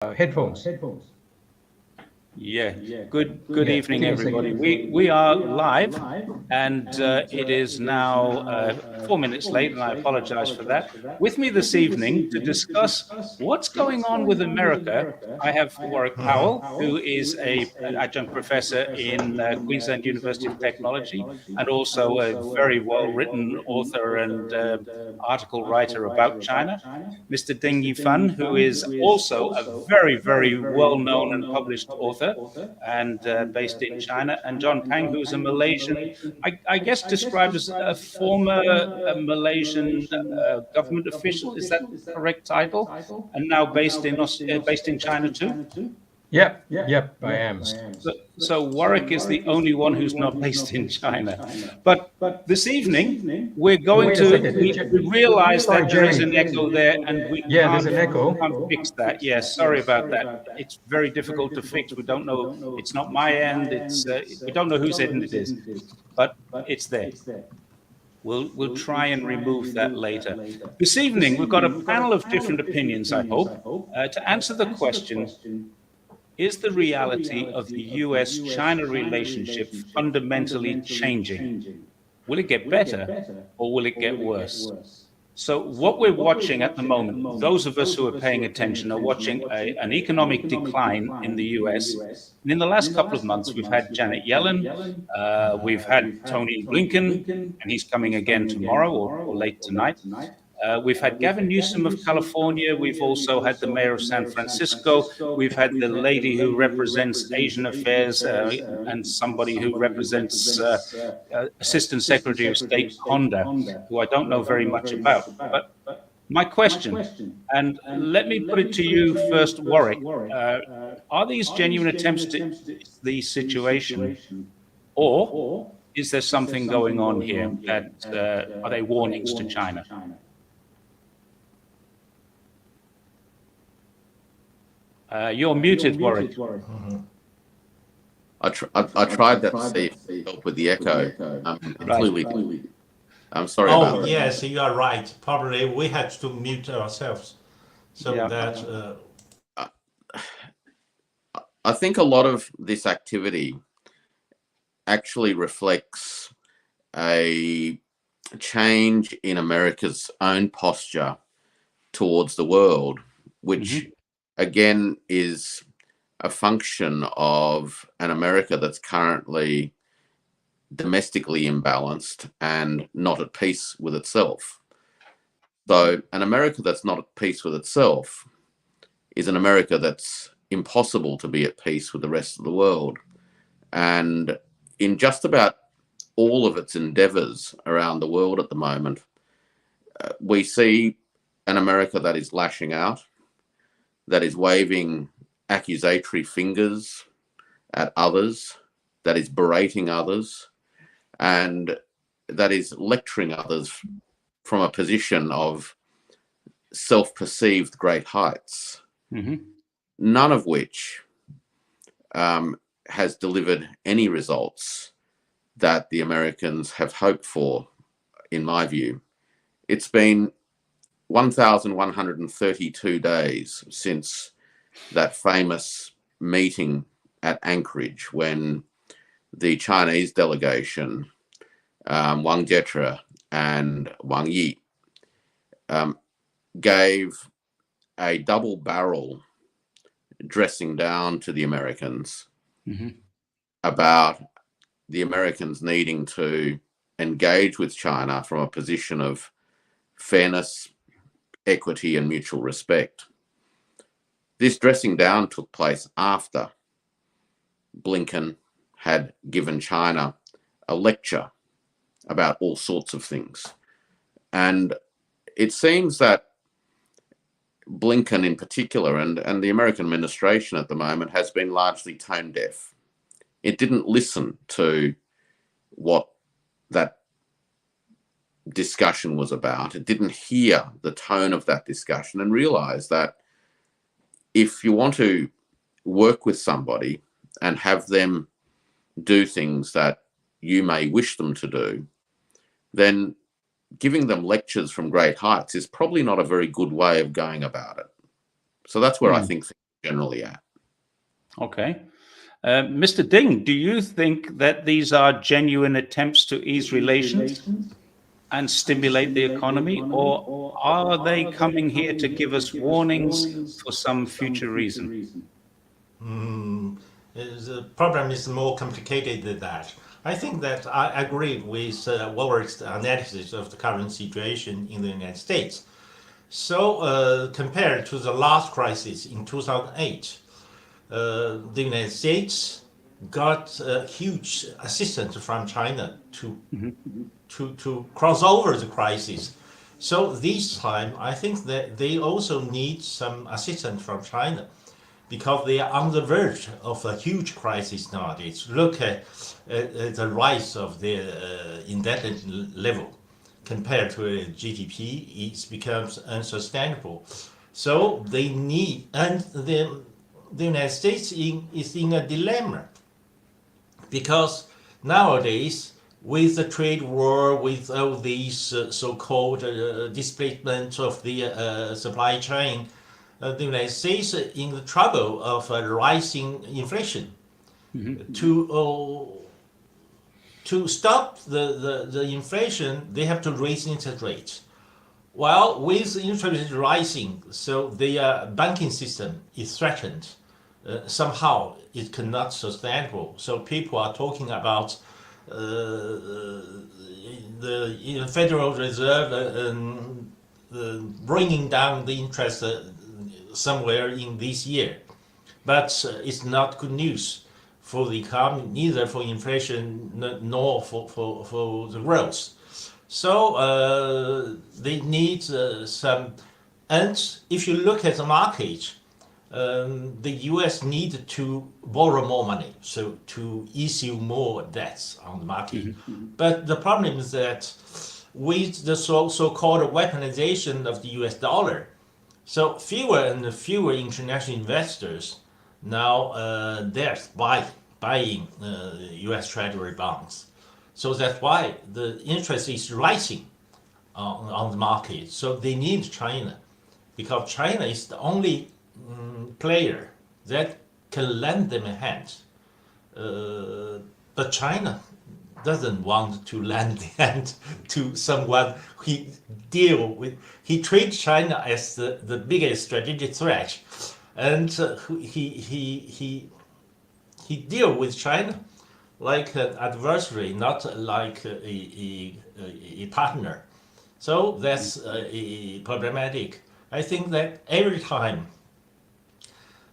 Headphones. Yeah. Good evening, everybody. We are live, and it is now 4 minutes late, and I apologize for that. With me this evening to discuss what's going on with America, I have Warwick Powell, who is an adjunct professor in Queensland University of Technology, and also a very well-written author and article writer about China. Mr. Deng Yifan, who is also a very well-known and published author and based in China, and John Pang, who is a Malaysian, I guess described as a former Malaysian government official. Is that the correct title? And now based in China too? Yep, I am. So Warwick is the only one who's not based in China. But this evening, we're going we realize that there is an echo there, and we there's an echo. can't fix that. Yes, sorry about that. It's very difficult to fix. We don't know. It's not my end. We don't know whose end it is, but it's there. We'll try and remove that later. This evening, we've got a panel of different opinions, I hope, to answer the question: is the reality of the US-China relationship fundamentally changing? Will it get better or will it get worse? So what we're watching at the moment, those of us who are paying attention are watching an economic decline in the US. And in the last couple of months, we've had Janet Yellen, we've had Tony Blinken, and he's coming again tomorrow or late tonight. We've had Gavin Newsom of California. We've also had the mayor of San Francisco. We've had the lady who represents Asian affairs and somebody who represents Assistant Secretary of State Honda, who I don't know very much about. But my question, and let me put it to you first, Warwick, are these genuine attempts to fix the situation, or is there something going on here that are they warnings to China? You're muted, Warwick. I tried that to see if it helped with the echo. Clearly, I'm sorry about that. Yes, you are right. Probably we had to mute ourselves. So that... I think a lot of this activity actually reflects a change in America's own posture towards the world, which again is a function of an America that's currently domestically imbalanced and not at peace with itself. So an America that's not at peace with itself is an America that's impossible to be at peace with the rest of the world. And in just about all of its endeavors around the world at the moment, we see an America that is lashing out, that is waving accusatory fingers at others, that is berating others, and that is lecturing others from a position of self-perceived great heights, none of which has delivered any results that the Americans have hoped for, in my view. It's been 1,132 days since that famous meeting at Anchorage when the Chinese delegation, Wang Jiechi and Wang Yi, gave a double-barrel dressing down to the Americans about the Americans needing to engage with China from a position of fairness, equity and mutual respect. This dressing down took place after Blinken had given China a lecture about all sorts of things. And it seems that Blinken in particular and the American administration at the moment has been largely tone deaf. It didn't listen to what that discussion was about. It didn't hear the tone of that discussion and realize that if you want to work with somebody and have them do things that you may wish them to do, then giving them lectures from great heights is probably not a very good way of going about it. So that's where I think things generally at. Okay. Mr. Ding, do you think that these are genuine attempts to ease relations and stimulate the economy, or are they coming here to give us warnings for some future reason? The problem is more complicated than that. I think that I agree with Warwick's analysis of the current situation in the United States. So compared to the last crisis in 2008, the United States got huge assistance from China to cross over the crisis. So this time, I think that they also need some assistance from China, because they are on the verge of a huge crisis nowadays. Look at the rise of their indebtedness level compared to GDP. It becomes unsustainable. So they need, and the United States is in a dilemma, because nowadays, with the trade war, with all these so-called displacement of the supply chain, the United States in the trouble of rising inflation. To stop the inflation, they have to raise interest rates. Well, with interest rates rising, so the banking system is threatened. Somehow it cannot sustainable. So people are talking about the Federal Reserve bringing down the interest somewhere in this year. But it's not good news for the economy, neither for inflation nor for the growth. So they need some, and if you look at the market, the US need to borrow more money, so to issue more debts on the market. But the problem is that with the so-called weaponization of the US dollar, so fewer and fewer international investors now they're buying US Treasury bonds. So that's why the interest is rising on the market. So they need China, because China is the only player that can lend them a hand. But China doesn't want to lend a hand to someone he treats China as the biggest strategic threat, and he deal with China like an adversary, not like a partner. So that's problematic. I think that every time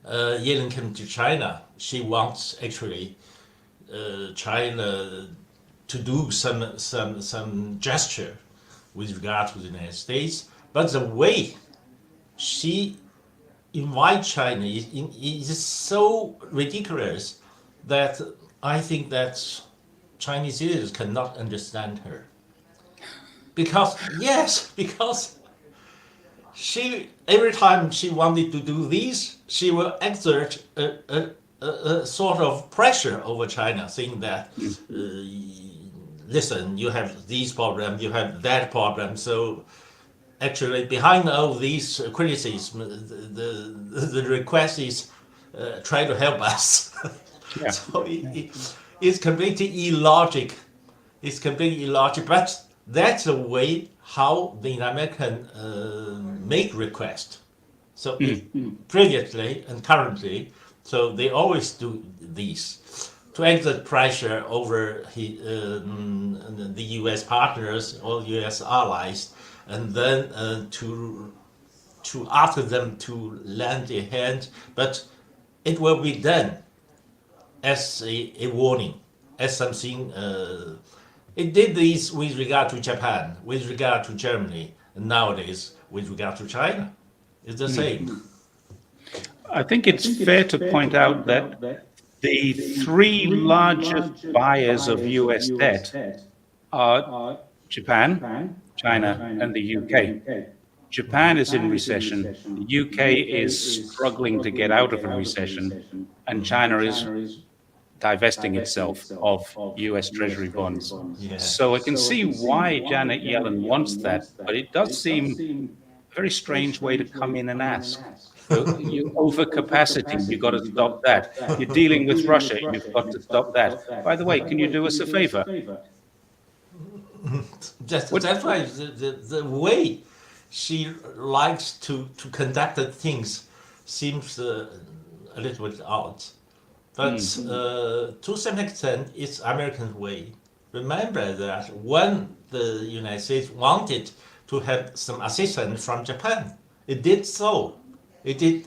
Yellen comes to China, she wants actually China to do some gesture with regard to the United States. But the way she invites China is so ridiculous that I think that Chinese citizens cannot understand her. Because she, every time she wanted to do this, she will exert a sort of pressure over China, saying that, listen, you have these problems, you have that problem. So actually, behind all these criticisms, the request is try to help us. Yeah. So it's completely illogical. It's completely illogical, but that's the way how the American make request. So previously and currently, so they always do this to exert pressure over the U.S. partners or U.S. allies, and then to ask them to lend a hand, but it will be done as a warning, as something. It did this with regard to Japan, with regard to Germany, and nowadays with regard to China. It's the same. I think it's fair to point out that the three largest buyers of US debt are Japan, China, and the UK. Japan is in recession, the UK is struggling to get out of a recession, and China is divesting itself of US Treasury bonds. Yeah. So I can see why Janet Yellen wants that, but it does seem a very strange way to come in and ask. You overcapacity, you've got to stop that. You're dealing with Russia, you've got to stop that. By the way, can you do us a favor? That's why the way she likes to conduct the things seems a little bit odd. But to some extent, it's American way. Remember that when the United States wanted to have some assistance from Japan, it did so. It did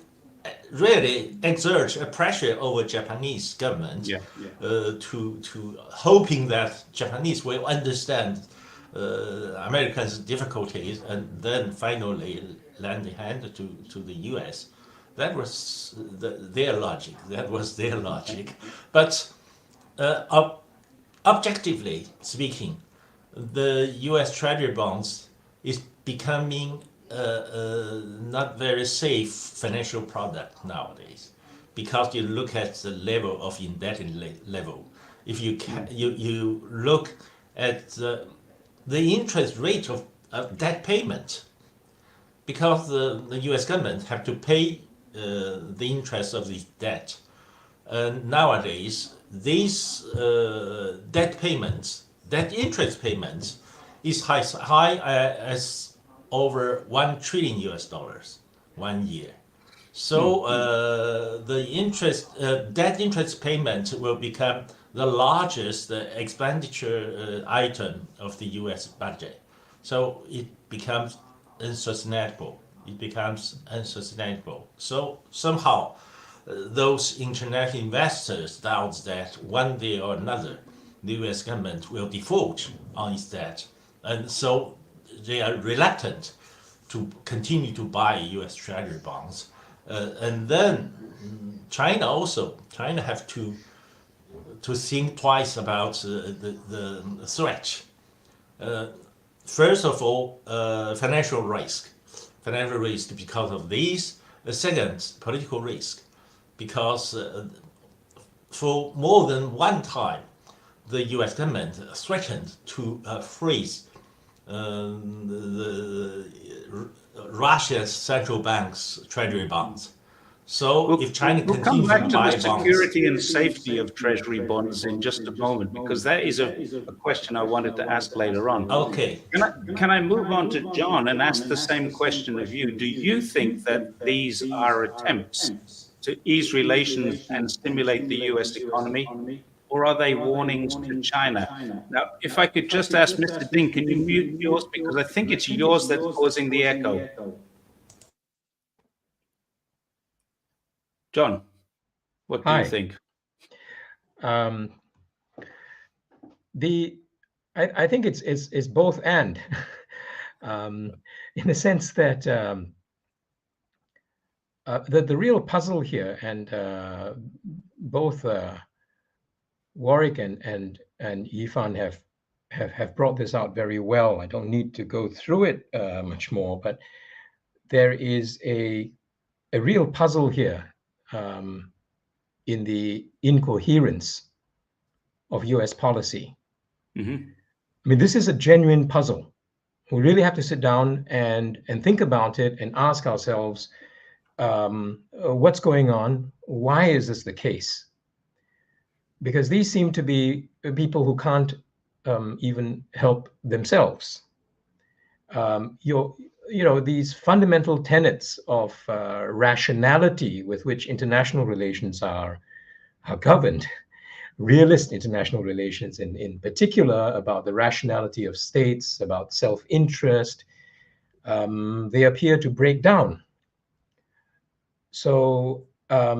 really exert a pressure over Japanese government to hoping that Japanese will understand Americans' difficulties and then finally lend a hand to the U.S. That was their logic. That was their logic. But objectively speaking, the U.S. Treasury bonds is becoming not very safe financial product nowadays, because you look at the level of indebtedness level. If you look at the interest rate of debt payment, because the U.S. government have to pay the interest of the debt. Nowadays, these debt interest payments is high as over $1 trillion US 1 year. So the debt interest payment will become the largest expenditure item of the U.S. budget. So it becomes unsustainable. So somehow those international investors doubt that one day or another the U.S. government will default on its debt, and so they are reluctant to continue to buy U.S. Treasury bonds. And then China have to think twice about the threat. First of all, financial risk because of these. Second, political risk, because for more than one time, the U.S. government threatened to freeze Russia's central bank's treasury bonds. So if China we'll come continues back to to buy the bonds, security and safety of treasury bonds in just a moment, because that is a question I wanted to ask later on. okay. Can I move on to John and ask the same question of you? Do you think that these are attempts to ease relations and stimulate the U.S. economy, or are they warnings to China? Now, if I could just ask Mr. Ding, can you mute yours? Because I think it's yours that's causing the echo. John, what do you think? I think it's both and, in the sense that the real puzzle here, and both Warwick and Lifan have brought this out very well. I don't need to go through it much more, but there is a real puzzle here in the incoherence of U.S. policy. I mean, this is a genuine puzzle. We really have to sit down and think about it and ask ourselves, what's going on? Why is this the case? Because these seem to be people who can't even help themselves. These fundamental tenets of rationality with which international relations are governed, realist international relations in particular, about the rationality of states, about self-interest, they appear to break down. So I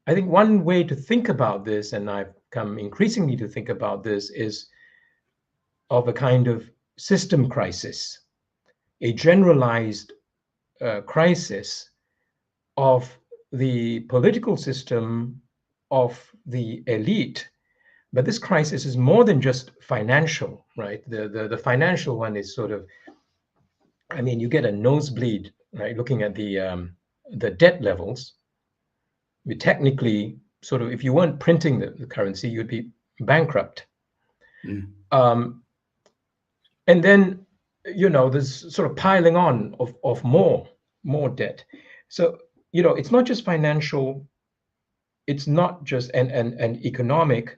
think one way to think about this, and I've come increasingly to think about this, is of a kind of system crisis, a generalized crisis of the political system, of the elite. But this crisis is more than just financial, right? The financial one is sort of, I mean, you get a nosebleed, right? Looking at the debt levels. We technically, sort of, if you weren't printing the currency, you'd be bankrupt. And then, there's sort of piling on of more debt. So it's not just financial, it's not just an economic,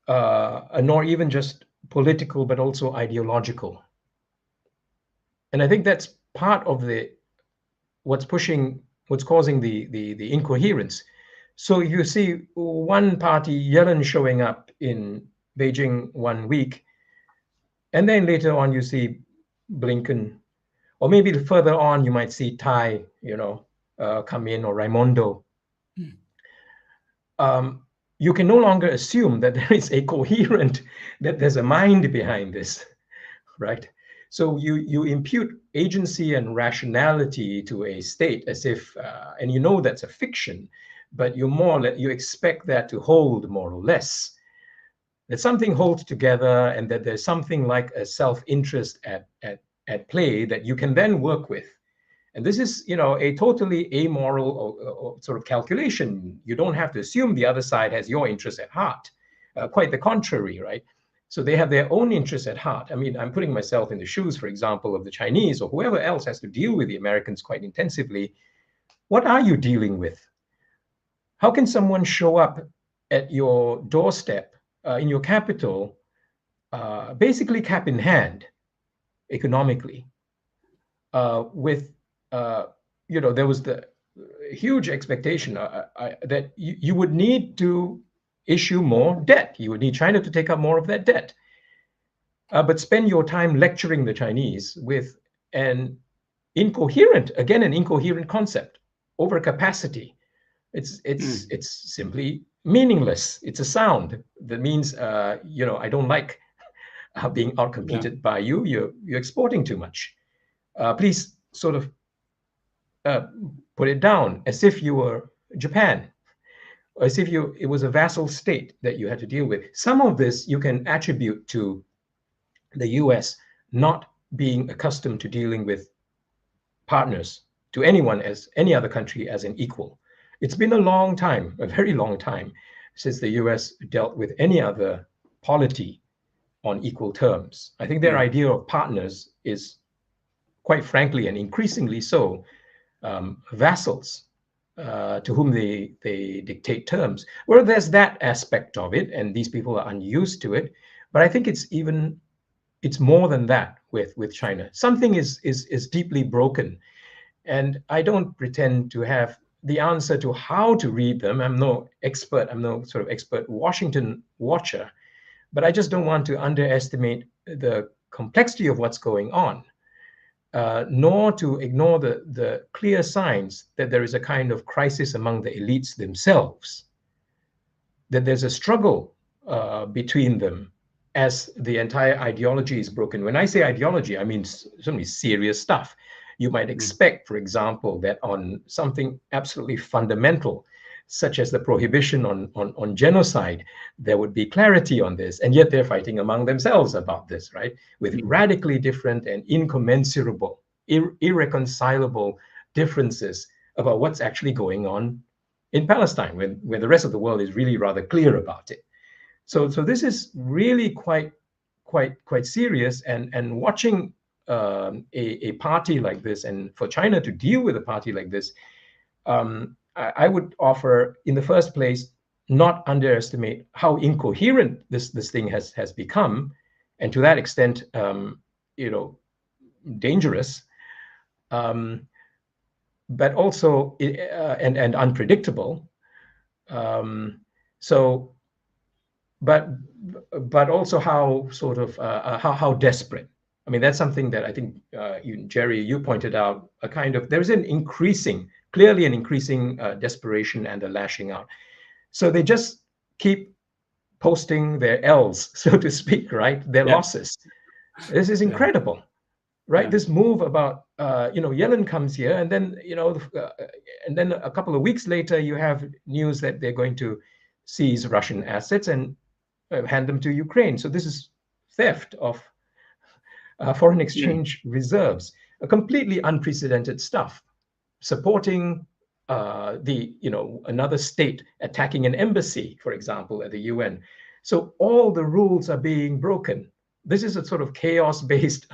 nor even just political, but also ideological. And I think that's part of what's causing the incoherence. So you see one party, Yellen, showing up in Beijing one week, and then later on you see Blinken, or maybe further on you might see Tai, come in, or Raimondo. You can no longer assume that there is a that there's a mind behind this, right? So you impute agency and rationality to a state as if, and that's a fiction, but you expect that to hold more or less, that something holds together, and that there's something like a self-interest at play that you can then work with. And this is, a totally amoral or sort of calculation. You don't have to assume the other side has your interest at heart. Quite the contrary, right? So they have their own interests at heart. I mean, I'm putting myself in the shoes, for example, of the Chinese or whoever else has to deal with the Americans quite intensively. What are you dealing with? How can someone show up at your doorstep in your capital, basically cap in hand, economically, with, there was the huge expectation that you would need to issue more debt. You would need China to take up more of that debt. But spend your time lecturing the Chinese with an incoherent concept, overcapacity. It's simply meaningless. It's a sound that means, I don't like being outcompeted by you. You're exporting too much. Please sort of put it down, as if you were Japan, as if it was a vassal state that you had to deal with. Some of this you can attribute to the US not being accustomed to dealing with partners, to any other country, as an equal. It's been a long time, a very long time, since the US dealt with any other polity on equal terms. I think their idea of partners is, quite frankly, and increasingly so, vassals to whom they dictate terms. Well, there's that aspect of it, and these people are unused to it. But I think it's more than that with China. Something is deeply broken, and I don't pretend to have the answer to how to read them. I'm no expert. I'm no sort of expert Washington watcher, but I just don't want to underestimate the complexity of what's going on. Nor to ignore the clear signs that there is a kind of crisis among the elites themselves, that there's a struggle between them as the entire ideology is broken. When I say ideology, I mean certainly serious stuff. You might expect, for example, that on something absolutely fundamental, such as the prohibition on genocide, there would be clarity on this. And yet they're fighting among themselves about this, right? With radically different and incommensurable, irreconcilable differences about what's actually going on in Palestine, when the rest of the world is really rather clear about it. So this is really quite serious. And watching a party like this, and for China to deal with a party like this, I would offer, in the first place, not underestimate how incoherent this thing has become, and to that extent, dangerous, but also and unpredictable. But also how sort of how desperate. I mean, that's something that I think Jerry, you pointed out. There's clearly an increasing desperation and a lashing out. So they just keep posting their L's, so to speak, right? Their losses. This is incredible, right? This move about Yellen comes here, and then and then a couple of weeks later, you have news that they're going to seize Russian assets and hand them to Ukraine. So this is theft of foreign exchange reserves, a completely unprecedented stuff. Supporting another state attacking an embassy, for example, at the UN. So all the rules are being broken. This is a sort of chaos-based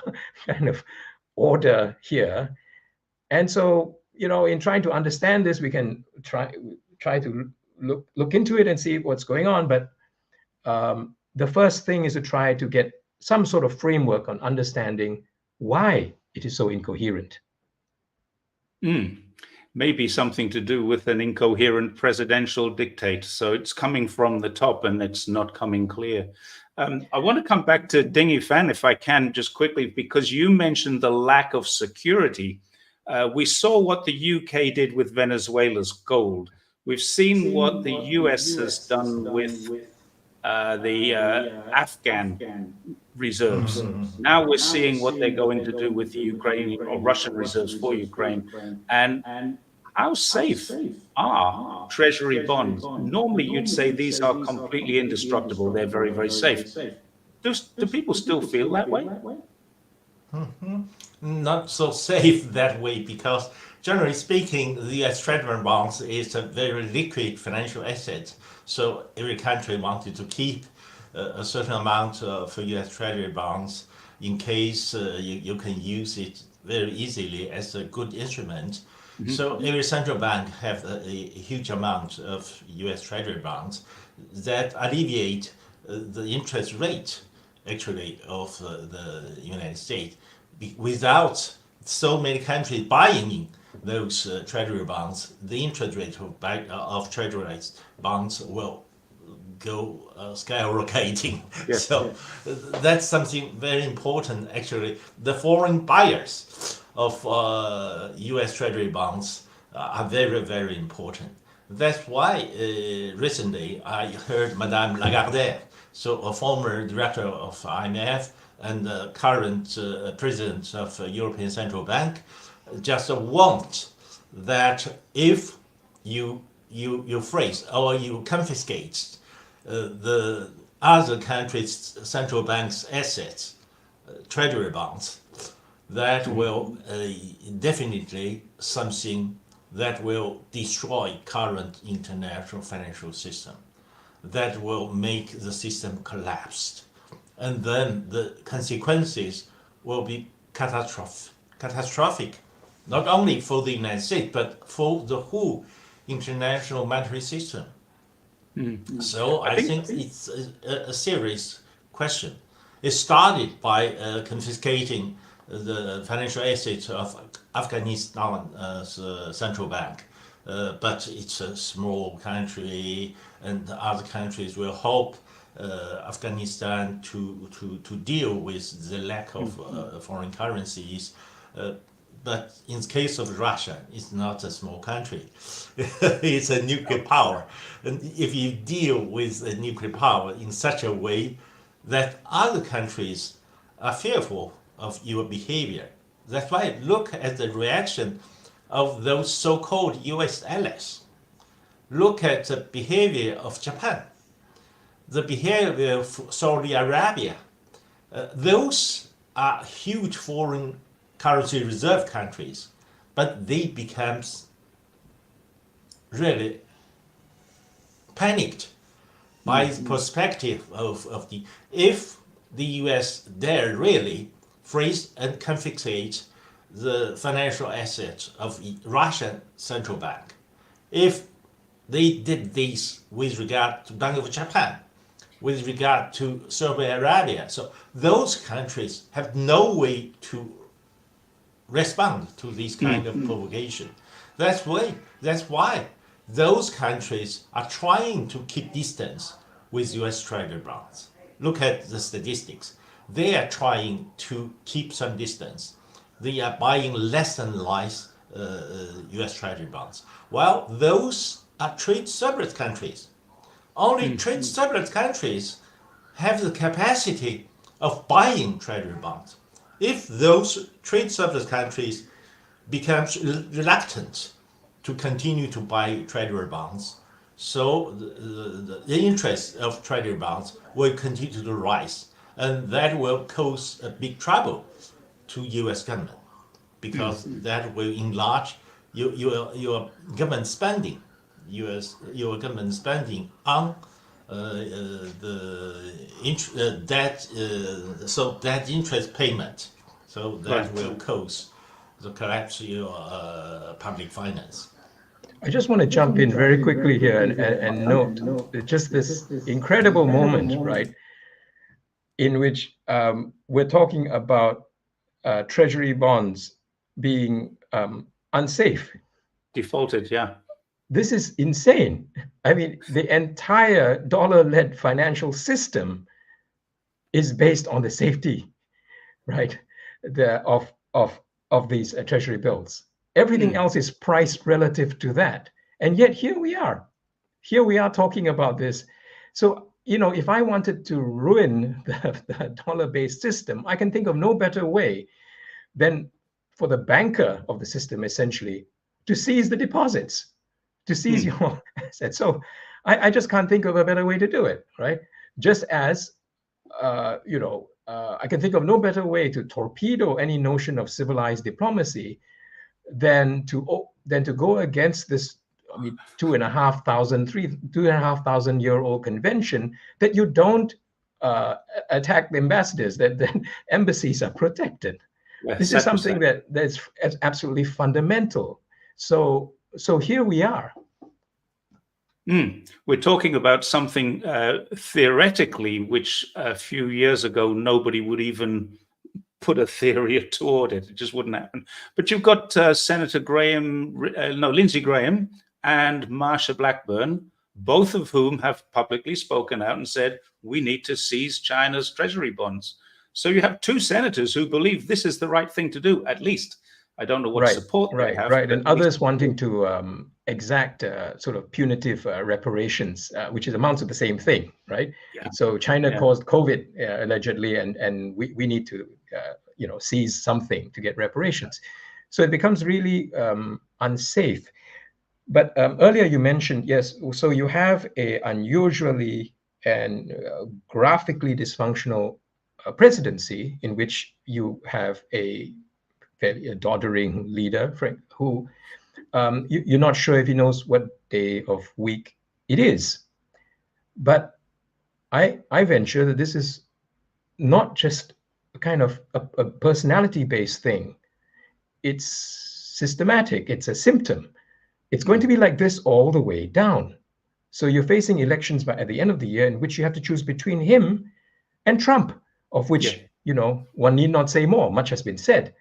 kind of order here. And so, in trying to understand this, we can try to look into it and see what's going on. But the first thing is to try to get some sort of framework on understanding why it is so incoherent. Maybe something to do with an incoherent presidential dictate. So it's coming from the top and it's not coming clear. I want to come back to Ding Yifan, if I can, just quickly, because you mentioned the lack of security. We saw what the UK did with Venezuela's gold. We've seen what the US has done with the Afghan reserves. Now we're seeing what they're going to do with the Ukrainian or Russian reserves for Ukraine. And how safe are treasury bonds? Normally, you'd say these are completely indestructible. They're very, very safe. Do people still feel that way? Not so safe that way, because generally speaking, the US treasury bonds is a very liquid financial asset. So every country wanted to keep a certain amount of US treasury bonds in case you can use it very easily as a good instrument. So every central bank have a huge amount of US treasury bonds that alleviate the interest rate actually of the United States. Without so many countries buying those treasury bonds, the interest rate of treasury bonds will go skyrocketing. Yes. So that's something very important. Actually, the foreign buyers of U.S. Treasury bonds are very, very important. That's why recently I heard Madame Lagarde, so a former director of IMF and the current president of European Central Bank, just want that if you freeze or you confiscate the other countries' central bank's assets, treasury bonds, that will definitely something that will destroy current international financial system, that will make the system collapse. And then the consequences will be catastrophic, not only for the United States, but for the whole international monetary system. So I think it's a serious question. It started by confiscating the financial assets of Afghanistan's central bank. But it's a small country, and other countries will help Afghanistan to deal with the lack of foreign currencies. But in the case of Russia, it's not a small country. It's a nuclear power. And if you deal with a nuclear power in such a way that other countries are fearful of your behavior, that's why look at the reaction of those so-called US allies. Look at the behavior of Japan, the behavior of Saudi Arabia. Those are huge foreign currency reserve countries, but they become really panicked by the perspective of the, if the US dare really freeze and confiscate the financial assets of the Russian central bank, if they did this with regard to Bank of Japan, with regard to Saudi Arabia, so those countries have no way to respond to this kind of provocation. That's why those countries are trying to keep distance with US treasury bonds. Look at the statistics. They are trying to keep some distance. They are buying less and less US treasury bonds. Well, those are trade surplus countries. Only trade surplus countries have the capacity of buying treasury bonds. If those trade surplus countries become reluctant to continue to buy treasury bonds, so the interest of treasury bonds will continue to rise, and that will cause a big trouble to U.S. government, because that will enlarge your government spending, your government spending on debt, so debt interest payment. So that will cause the collapse of public finance. I just want to jump in very quickly here and note just this incredible moment, right, in which we're talking about treasury bonds being unsafe. Defaulted, yeah. This is insane. I mean, the entire dollar-led financial system is based on the safety, right, of these treasury bills. Everything else is priced relative to that. And yet here we are. Here we are talking about this. So, you know, if I wanted to ruin the dollar-based system, I can think of no better way than for the banker of the system, essentially, to seize the deposits, to seize your assets. So I just can't think of a better way to do it, right? Just as, you know, I can think of no better way to torpedo any notion of civilized diplomacy than to go against this, I mean, 2,500-year-old convention that you don't attack the ambassadors, that the embassies are protected. Yes, this is something that's absolutely fundamental. So here we are. We're talking about something theoretically, which a few years ago nobody would even put a theory toward it. It just wouldn't happen. But you've got Lindsey Graham and Marsha Blackburn, both of whom have publicly spoken out and said, we need to seize China's treasury bonds. So you have two senators who believe this is the right thing to do, at least. I don't know what support they have. Right, and others wanting to exact sort of punitive reparations, which amounts to the same thing, right? Yeah. So China caused COVID allegedly, and we need to you know, seize something to get reparations. So it becomes really unsafe. But earlier you mentioned, yes, so you have a unusually and graphically dysfunctional presidency in which you have a doddering leader who you're not sure if he knows what day of week it is. But I venture that this is not just a kind of a personality-based thing. It's systematic. It's a symptom. It's going to be like this all the way down. So you're facing elections at the end of the year in which you have to choose between him and Trump, of which, you know, one need not say more. Much has been said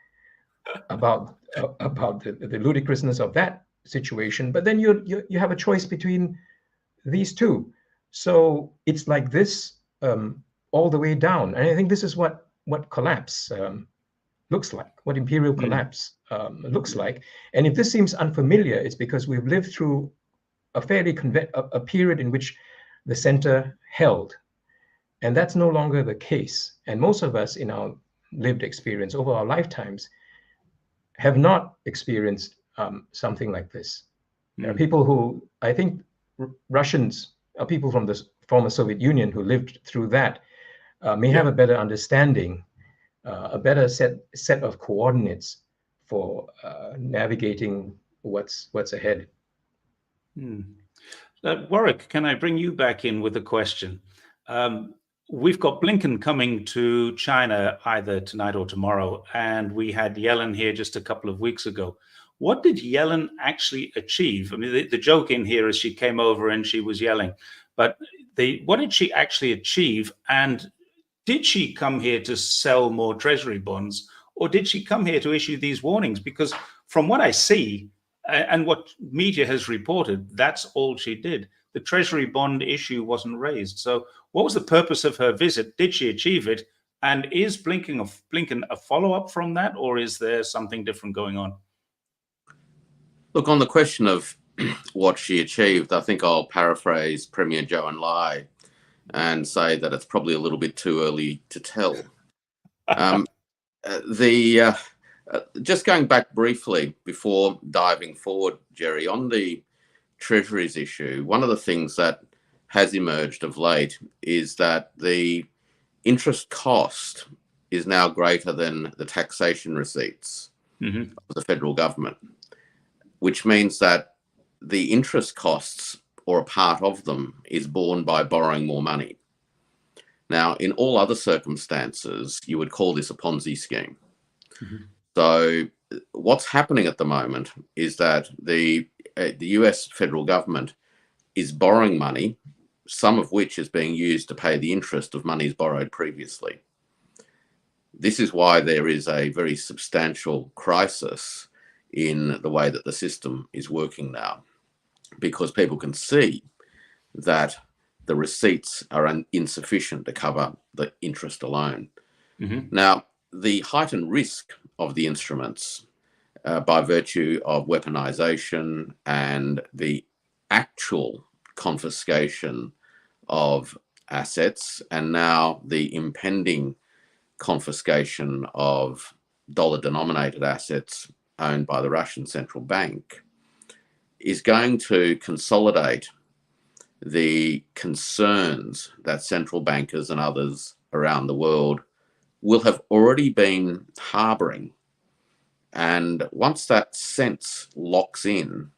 about the ludicrousness of that situation. But then you have a choice between these two. So it's like this all the way down. And I think this is what collapse looks like, what imperial collapse looks like. And if this seems unfamiliar, it's because we've lived through a fairly a period in which the center held. And that's no longer the case. And most of us in our lived experience over our lifetimes have not experienced something like this. There are people who, I think Russians, people from the former Soviet Union who lived through that may have a better understanding, a better set of coordinates for navigating what's ahead. Warwick, can I bring you back in with a question? We've got Blinken coming to China either tonight or tomorrow, and we had Yellen here just a couple of weeks ago. What did Yellen actually achieve? I mean, the joke in here is she came over and she was yelling, but what did she actually achieve? And did she come here to sell more treasury bonds, or did she come here to issue these warnings? Because from what I see and what media has reported, that's all she did. The treasury bond issue wasn't raised. So what was the purpose of her visit? Did she achieve it? And is Blinken a follow-up from that, or is there something different going on? Look, on the question of what she achieved, I think I'll paraphrase Premier Zhou Enlai and say that it's probably a little bit too early to tell. Just going back briefly before diving forward, Jerry, on the Treasuries issue, one of the things that has emerged of late is that the interest cost is now greater than the taxation receipts of the federal government, which means that the interest costs, or a part of them, is borne by borrowing more money. Now, in all other circumstances, you would call this a Ponzi scheme. So what's happening at the moment is that the US federal government is borrowing money, some of which is being used to pay the interest of monies borrowed previously. This is why there is a very substantial crisis in the way that the system is working now, because people can see that the receipts are insufficient to cover the interest alone. Mm-hmm. Now, the heightened risk of the instruments by virtue of weaponization and the actual confiscation of assets, and now the impending confiscation of dollar-denominated assets owned by the Russian central bank, is going to consolidate the concerns that central bankers and others around the world will have already been harboring. And once that sense locks in,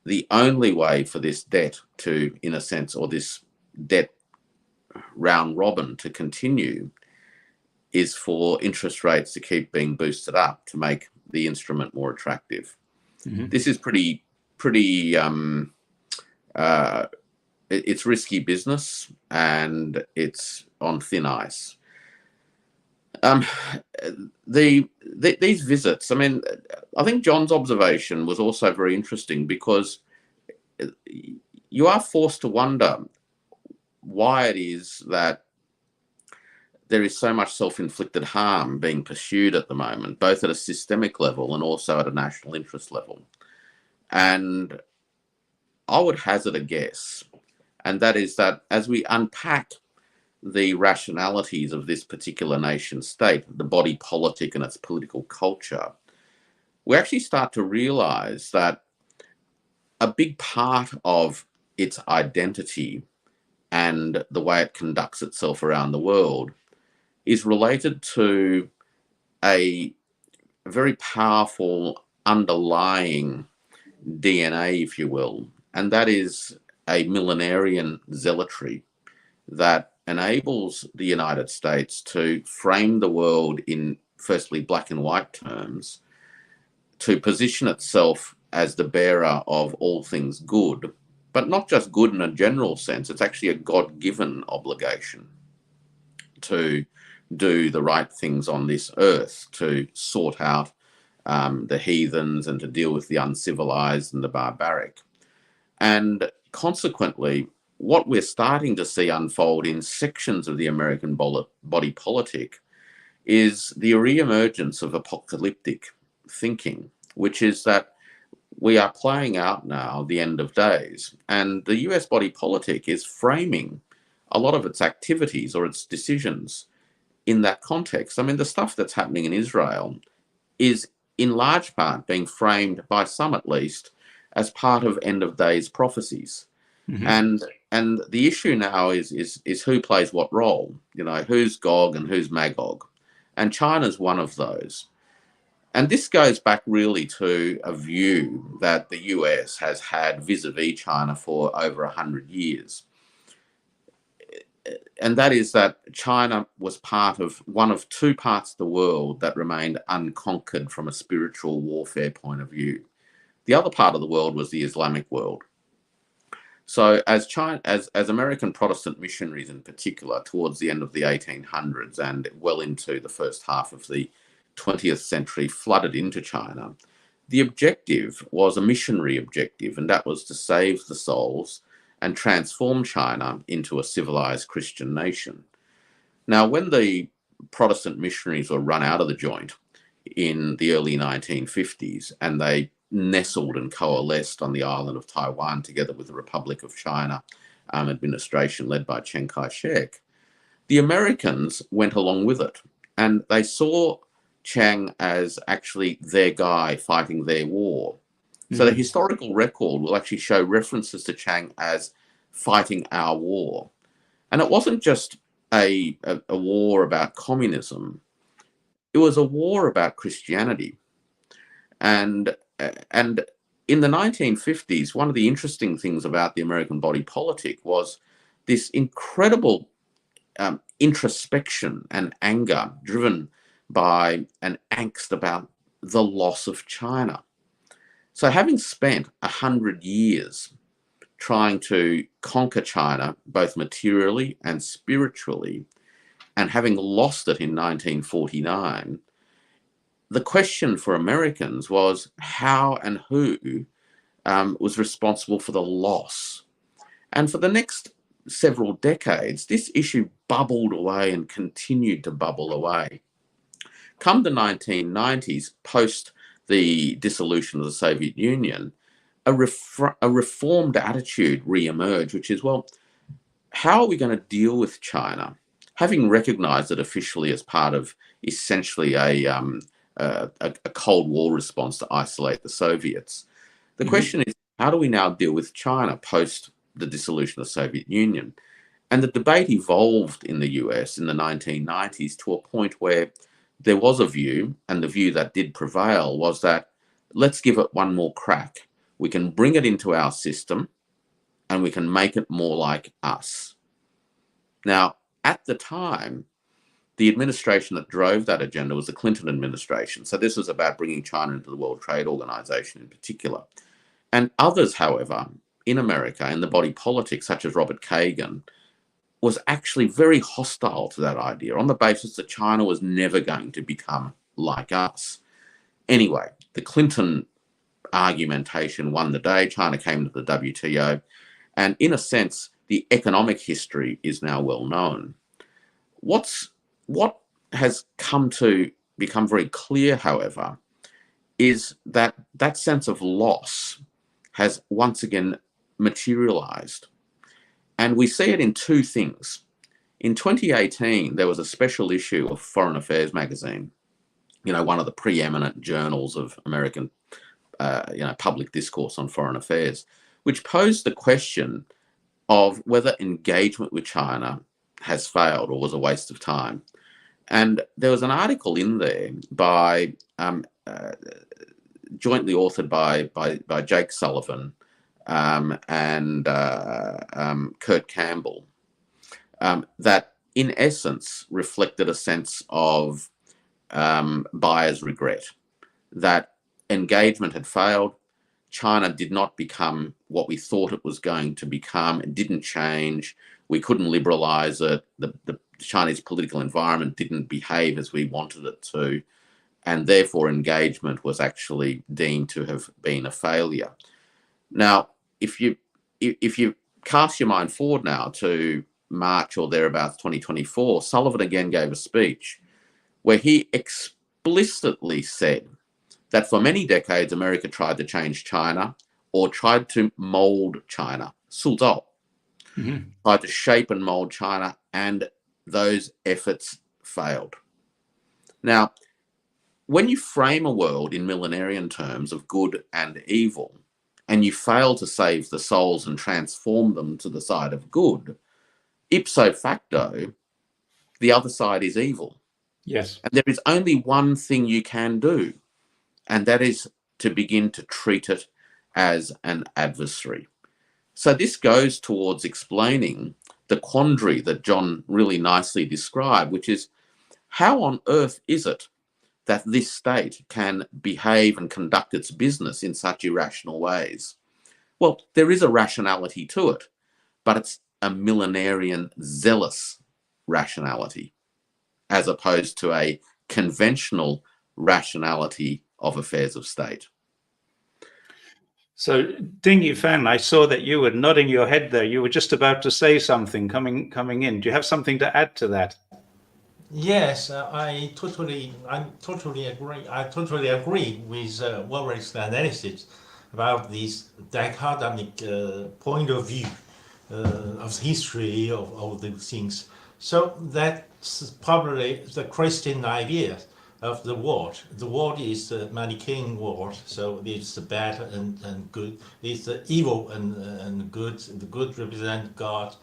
the only way for this debt to, in a sense, or this debt round robin to continue, is for interest rates to keep being boosted up to make the instrument more attractive. Mm-hmm. This is it's risky business, and it's on thin ice. These visits, I mean, I think John's observation was also very interesting, because you are forced to wonder why it is that there is so much self-inflicted harm being pursued at the moment, both at a systemic level and also at a national interest level. And I would hazard a guess, and that is that as we unpack the rationalities of this particular nation state, the body politic and its political culture, we actually start to realize that a big part of its identity and the way it conducts itself around the world is related to a very powerful underlying DNA, if you will, and that is a millenarian zealotry that enables the United States to frame the world in, firstly, black and white terms, to position itself as the bearer of all things good, but not just good in a general sense. It's actually a God-given obligation to do the right things on this earth, to sort out the heathens and to deal with the uncivilized and the barbaric. And consequently, what we're starting to see unfold in sections of the American body politic is the re-emergence of apocalyptic thinking, which is that we are playing out now the end of days. And the US body politic is framing a lot of its activities or its decisions in that context. I mean, the stuff that's happening in Israel is in large part being framed, by some at least, as part of end of days prophecies. Mm-hmm. And the issue now is who plays what role, you know, who's Gog and who's Magog. And China's one of those. And this goes back really to a view that the US has had vis-a-vis China for over 100 years. And that is that China was part of one of two parts of the world that remained unconquered from a spiritual warfare point of view. The other part of the world was the Islamic world. So as American Protestant missionaries in particular, towards the end of the 1800s and well into the first half of the 20th century, flooded into China, the objective was a missionary objective, and that was to save the souls and transform China into a civilized Christian nation. Now, when the Protestant missionaries were run out of the joint in the early 1950s, and they nestled and coalesced on the island of Taiwan together with the Republic of China administration led by Chiang Kai-shek, the Americans went along with it, and they saw Chiang as actually their guy fighting their war. Mm-hmm. So the historical record will actually show references to Chiang as fighting our war. And it wasn't just a war about communism. It was a war about Christianity. And in the 1950s, one of the interesting things about the American body politic was this incredible introspection and anger driven by an angst about the loss of China. So having spent 100 years trying to conquer China, both materially and spiritually, and having lost it in 1949, the question for Americans was how and who was responsible for the loss. And for the next several decades, this issue bubbled away and continued to bubble away. Come the 1990s, post the dissolution of the Soviet Union, a reformed attitude re-emerged, which is, well, how are we going to deal with China? Having recognized it officially as part of essentially a Cold War response to isolate the Soviets, the question is, how do we now deal with China post the dissolution of the Soviet Union? And the debate evolved in the US in the 1990s to a point where there was a view, and the view that did prevail was that let's give it one more crack. We can bring it into our system and we can make it more like us. Now, at the time, the administration that drove that agenda was the Clinton administration. So this was about bringing China into the World Trade Organization in particular. And others, however, in America, in the body politic, such as Robert Kagan, was actually very hostile to that idea on the basis that China was never going to become like us. Anyway, the Clinton argumentation won the day. China came to the WTO. And in a sense, the economic history is now well known. What has come to become very clear, however, is that that sense of loss has once again materialized. And we see it in two things. In 2018, there was a special issue of Foreign Affairs magazine, one of the preeminent journals of American, public discourse on foreign affairs, which posed the question of whether engagement with China has failed or was a waste of time. And there was an article in there by jointly authored by Jake Sullivan and Kurt Campbell that in essence reflected a sense of buyer's regret, that engagement had failed. China did not become what we thought it was going to become. It didn't change. We couldn't liberalize it. The Chinese political environment didn't behave as we wanted it to. And therefore, engagement was actually deemed to have been a failure. Now, if you cast your mind forward now to March or thereabouts 2024, Sullivan again gave a speech where he explicitly said that for many decades, America tried to change China or tried to mold China, 塑造, tried to shape and mold China, and those efforts failed. Now, when you frame a world in millenarian terms of good and evil, and you fail to save the souls and transform them to the side of good, ipso facto, the other side is evil. Yes. And there is only one thing you can do, and that is to begin to treat it as an adversary. So this goes towards explaining the quandary that John really nicely described, which is how on earth is it that this state can behave and conduct its business in such irrational ways? Well, there is a rationality to it, but it's a millenarian, zealous rationality, as opposed to a conventional rationality of affairs of state. So, Ding Yifan, I saw that you were nodding your head there. You were just about to say something coming in. Do you have something to add to that? Yes, I totally agree. I totally agree with Warwick's analysis about this dichotomic point of view of history of the things. So that's probably the Christian idea of the world. The world is the Manichaean world, so it's the bad and good. It's the evil and good. The good represent God,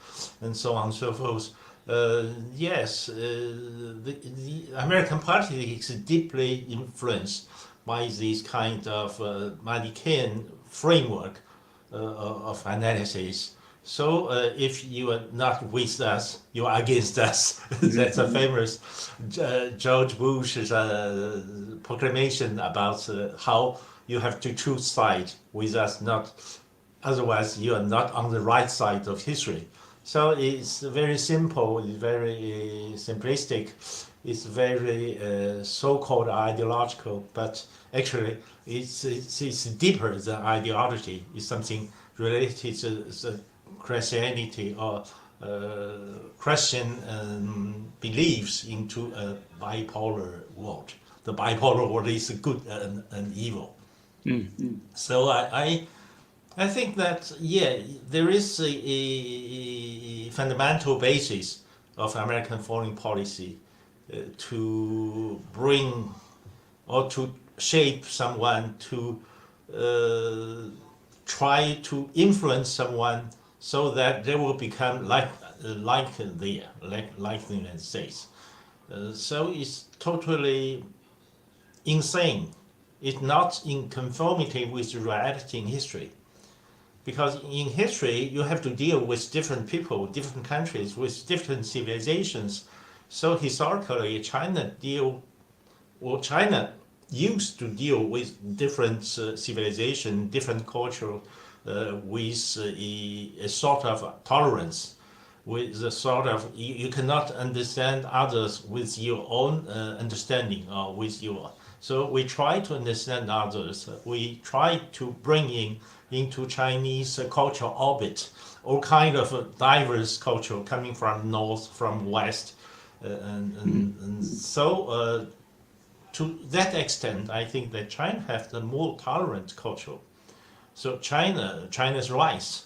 and so on and so forth. Yes, the American politics is deeply influenced by this kind of Manichaean framework of analysis. So if you are not with us, you are against us. That's a famous George Bush's proclamation about how you have to choose side with us, not otherwise you are not on the right side of history. So it's very simple, it's very simplistic, it's very so-called ideological, but actually it's deeper than ideology. It's something related to Christianity or Christian beliefs into a bipolar world. The bipolar world is good and evil. So I think that, yeah, there is a fundamental basis of American foreign policy to bring or to shape someone, to try to influence someone so that they will become like the United States. So it's totally insane. It's not in conformity with reality in history. Because in history, you have to deal with different people, different countries, with different civilizations. So historically, China used to deal with different civilization, different culture, with a sort of tolerance, with a sort of you cannot understand others with your own understanding or with your. So we try to understand others. We try to bring into Chinese cultural orbit all kind of diverse culture coming from north, from west, and so to that extent, I think that China has the more tolerant culture. So China's rise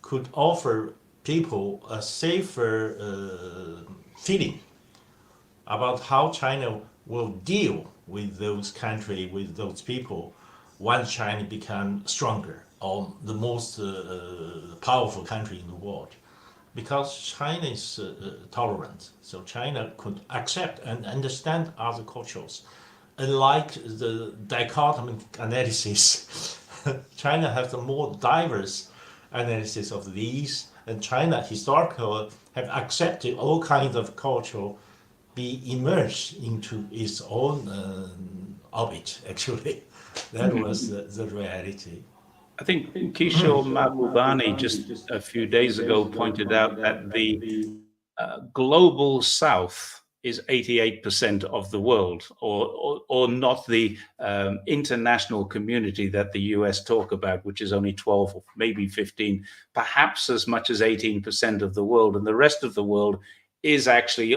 could offer people a safer feeling about how China will deal with those countries, with those people, once China becomes stronger or the most powerful country in the world. Because China is tolerant, so China could accept and understand other cultures. Unlike the dichotomy analysis, China has a more diverse analysis of these, and China historically have accepted all kinds of culture be immersed into its own orbit, actually. That was the reality. I think Kishore Mahbubani just a few days ago pointed out that the global south is 88% of the world, or not the international community that the US talk about, which is only 12 or maybe 15, perhaps as much as 18% of the world. And the rest of the world is actually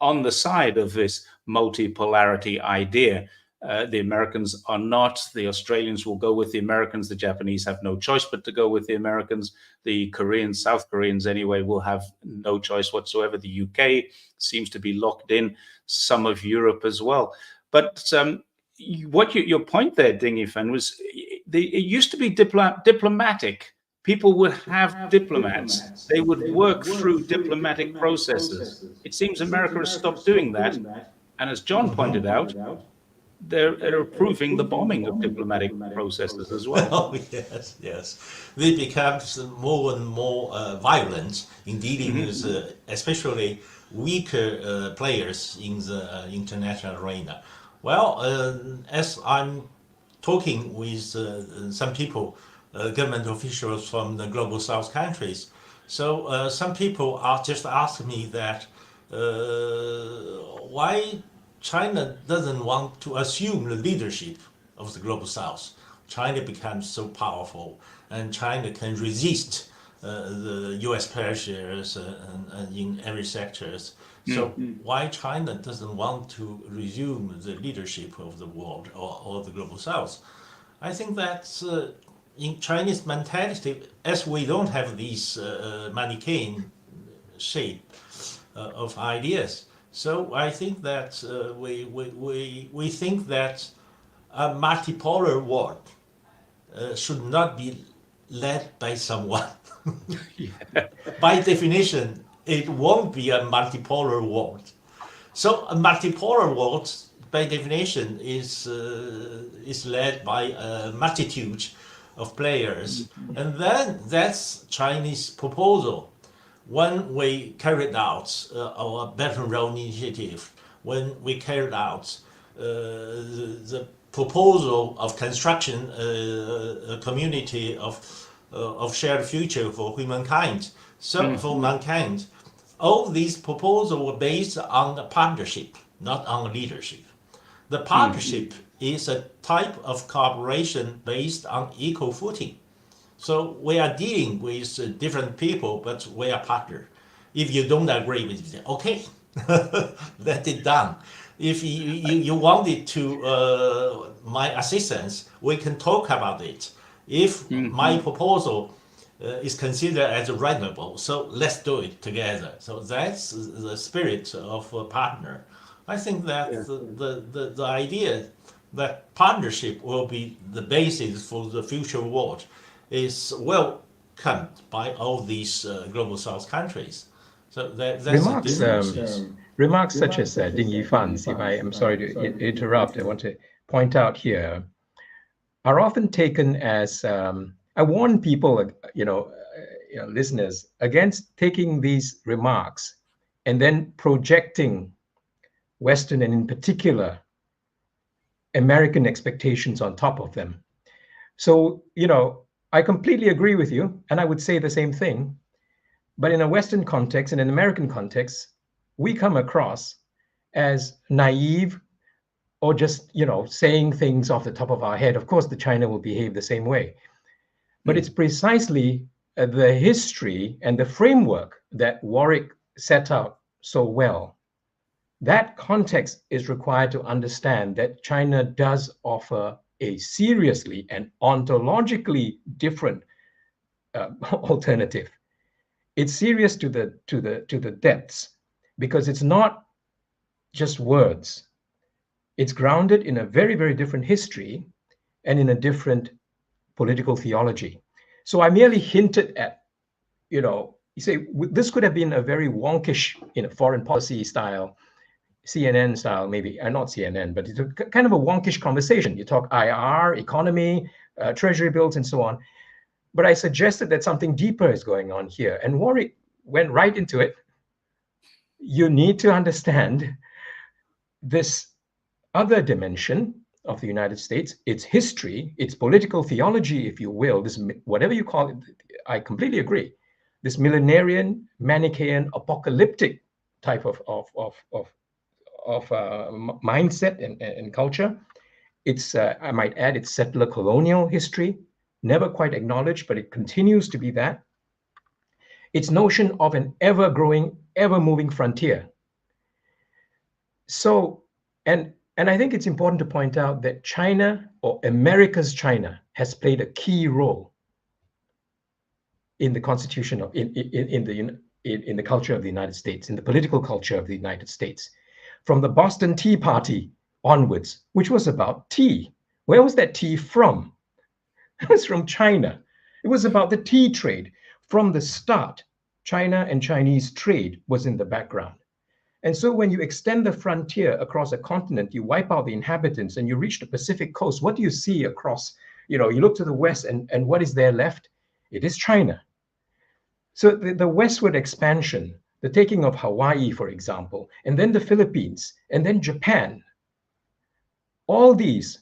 on the side of this multipolarity idea. The Americans are not. The Australians will go with the Americans. The Japanese have no choice but to go with the Americans. The Koreans, South Koreans anyway, will have no choice whatsoever. The UK seems to be locked in, some of Europe as well. But your point there, Ding Yifan, was it used to be diplomatic. People would have diplomats. They would work through diplomatic processes. It seems America has stopped doing that. And as John pointed out, they're approving the bombing of diplomatic processes as well. Oh, yes, yes. They become more and more violent in dealing with especially weaker players in the international arena. Well, as I'm talking with some people, government officials from the global south countries, so some people are just asking me that why China doesn't want to assume the leadership of the global south. China becomes so powerful, and China can resist the U.S. pressures and in every sectors. So why China doesn't want to resume the leadership of the world or the global south? I think that in Chinese mentality, as we don't have this Manichaean shape of ideas, so I think that we think that a multipolar world should not be led by someone. By definition, it won't be a multipolar world. So a multipolar world, by definition, is led by a multitude of players. And then that's Chinese proposal. When we carried out our Belt and Road Initiative, when we carried out the proposal of construction a community of shared future for humankind. So for mankind, all these proposals were based on a partnership, not on leadership. The partnership is a type of cooperation based on equal footing. So we are dealing with different people, but we are partners. If you don't agree with it, okay, let it done. If you wanted to my assistance, we can talk about it. If my proposal is considered as reasonable, so let's do it together. So that's the spirit of a partner. I think that the idea that partnership will be the basis for the future world is welcomed by all these global South countries. So that's remarks such as Ding Yifan's, if I am sorry to interrupt, I want to point out here, are often taken as I warn people, listeners, against taking these remarks and then projecting Western and in particular American expectations on top of them. So, I completely agree with you, and I would say the same thing. But in a Western context, in an American context, we come across as naive or just, saying things off the top of our head. Of course, the China will behave the same way. But it's precisely the history and the framework that Warwick set out so well. That context is required to understand that China does offer a seriously and ontologically different alternative. It's serious to the depths because it's not just words. It's grounded in a very, very different history and in a different political theology. So I merely hinted at, you say this could have been a very wonkish, foreign policy style, CNN style, maybe, not CNN, but it's a kind of a wonkish conversation. You talk IR, economy, treasury bills, and so on. But I suggested that something deeper is going on here. And Warwick went right into it. You need to understand this other dimension of the United States, its history, its political theology, if you will, this whatever you call it, I completely agree. This millenarian, Manichaean, apocalyptic type of mindset and culture. It's, I might add, it's settler colonial history, never quite acknowledged, but it continues to be that. Its notion of an ever-growing, ever-moving frontier. So, and I think it's important to point out that China, or America's China, has played a key role in the constitution of, in the culture of the United States, in the political culture of the United States. From the Boston Tea Party onwards, which was about tea. Where was that tea from? It was from China. It was about the tea trade. From the start, China and Chinese trade was in the background. And so when you extend the frontier across a continent, you wipe out the inhabitants and you reach the Pacific coast, what do you see across? You look to the west and what is there left? It is China. So the westward expansion, the taking of Hawaii, for example, and then the Philippines, and then Japan, all these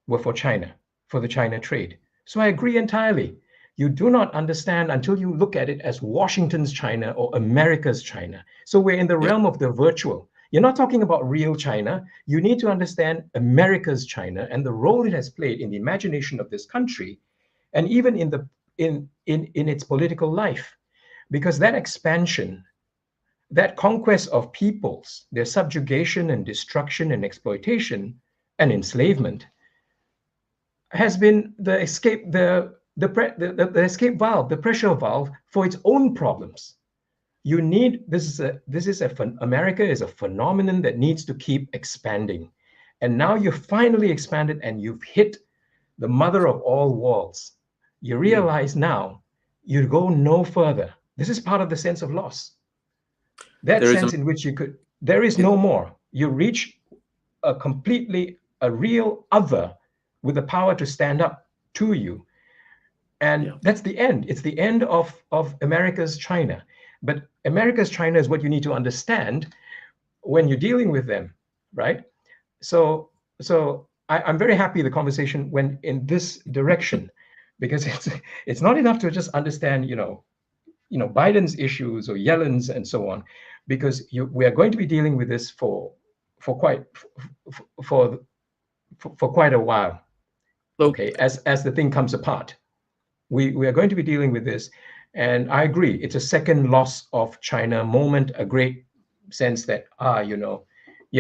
were for China, for the China trade. So I agree entirely. You do not understand until you look at it as Washington's China or America's China. So we're in the realm of the virtual. You're not talking about real China. You need to understand America's China and the role it has played in the imagination of this country, and even in its political life. Because that expansion, that conquest of peoples, their subjugation and destruction and exploitation and enslavement, has been the escape, the escape valve, the pressure valve for its own problems. You need, America is a phenomenon that needs to keep expanding. And now you've finally expanded and you've hit the mother of all walls. You realize now you go no further. This is part of the sense of loss. That sense in which there is no more. You reach a real other with the power to stand up to you. And that's the end. It's the end of America's China. But America's China is what you need to understand when you're dealing with them, right? So I'm very happy the conversation went in this direction, because it's not enough to just understand, Biden's issues or Yellen's and so on, because we are going to be dealing with this for quite a while. Okay, as the thing comes apart, we are going to be dealing with this, and I agree, it's a second loss of China moment, a great sense that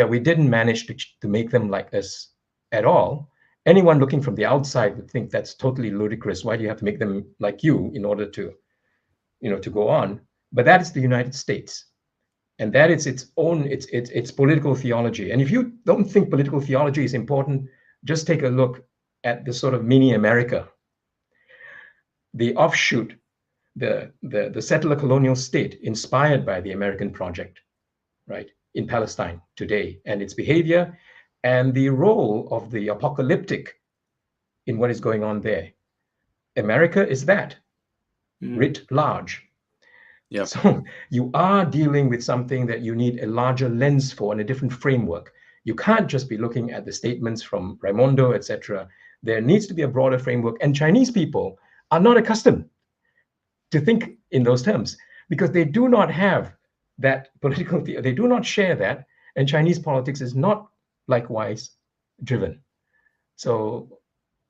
we didn't manage to make them like us at all. Anyone looking from the outside would think that's totally ludicrous. Why do you have to make them like you in order to go on? But that is the United States, and that is its own its political theology. And if you don't think political theology is important, just take a look at the sort of mini America, the offshoot, the settler colonial state inspired by the American project, right, in Palestine today, and its behavior and the role of the apocalyptic in what is going on there. America is that, writ large. Yeah. So you are dealing with something that you need a larger lens for and a different framework. You can't just be looking at the statements from Raimondo, etc. There needs to be a broader framework, and Chinese people are not accustomed to think in those terms, because they do not have that political, they do not share that, and Chinese politics is not likewise driven. So,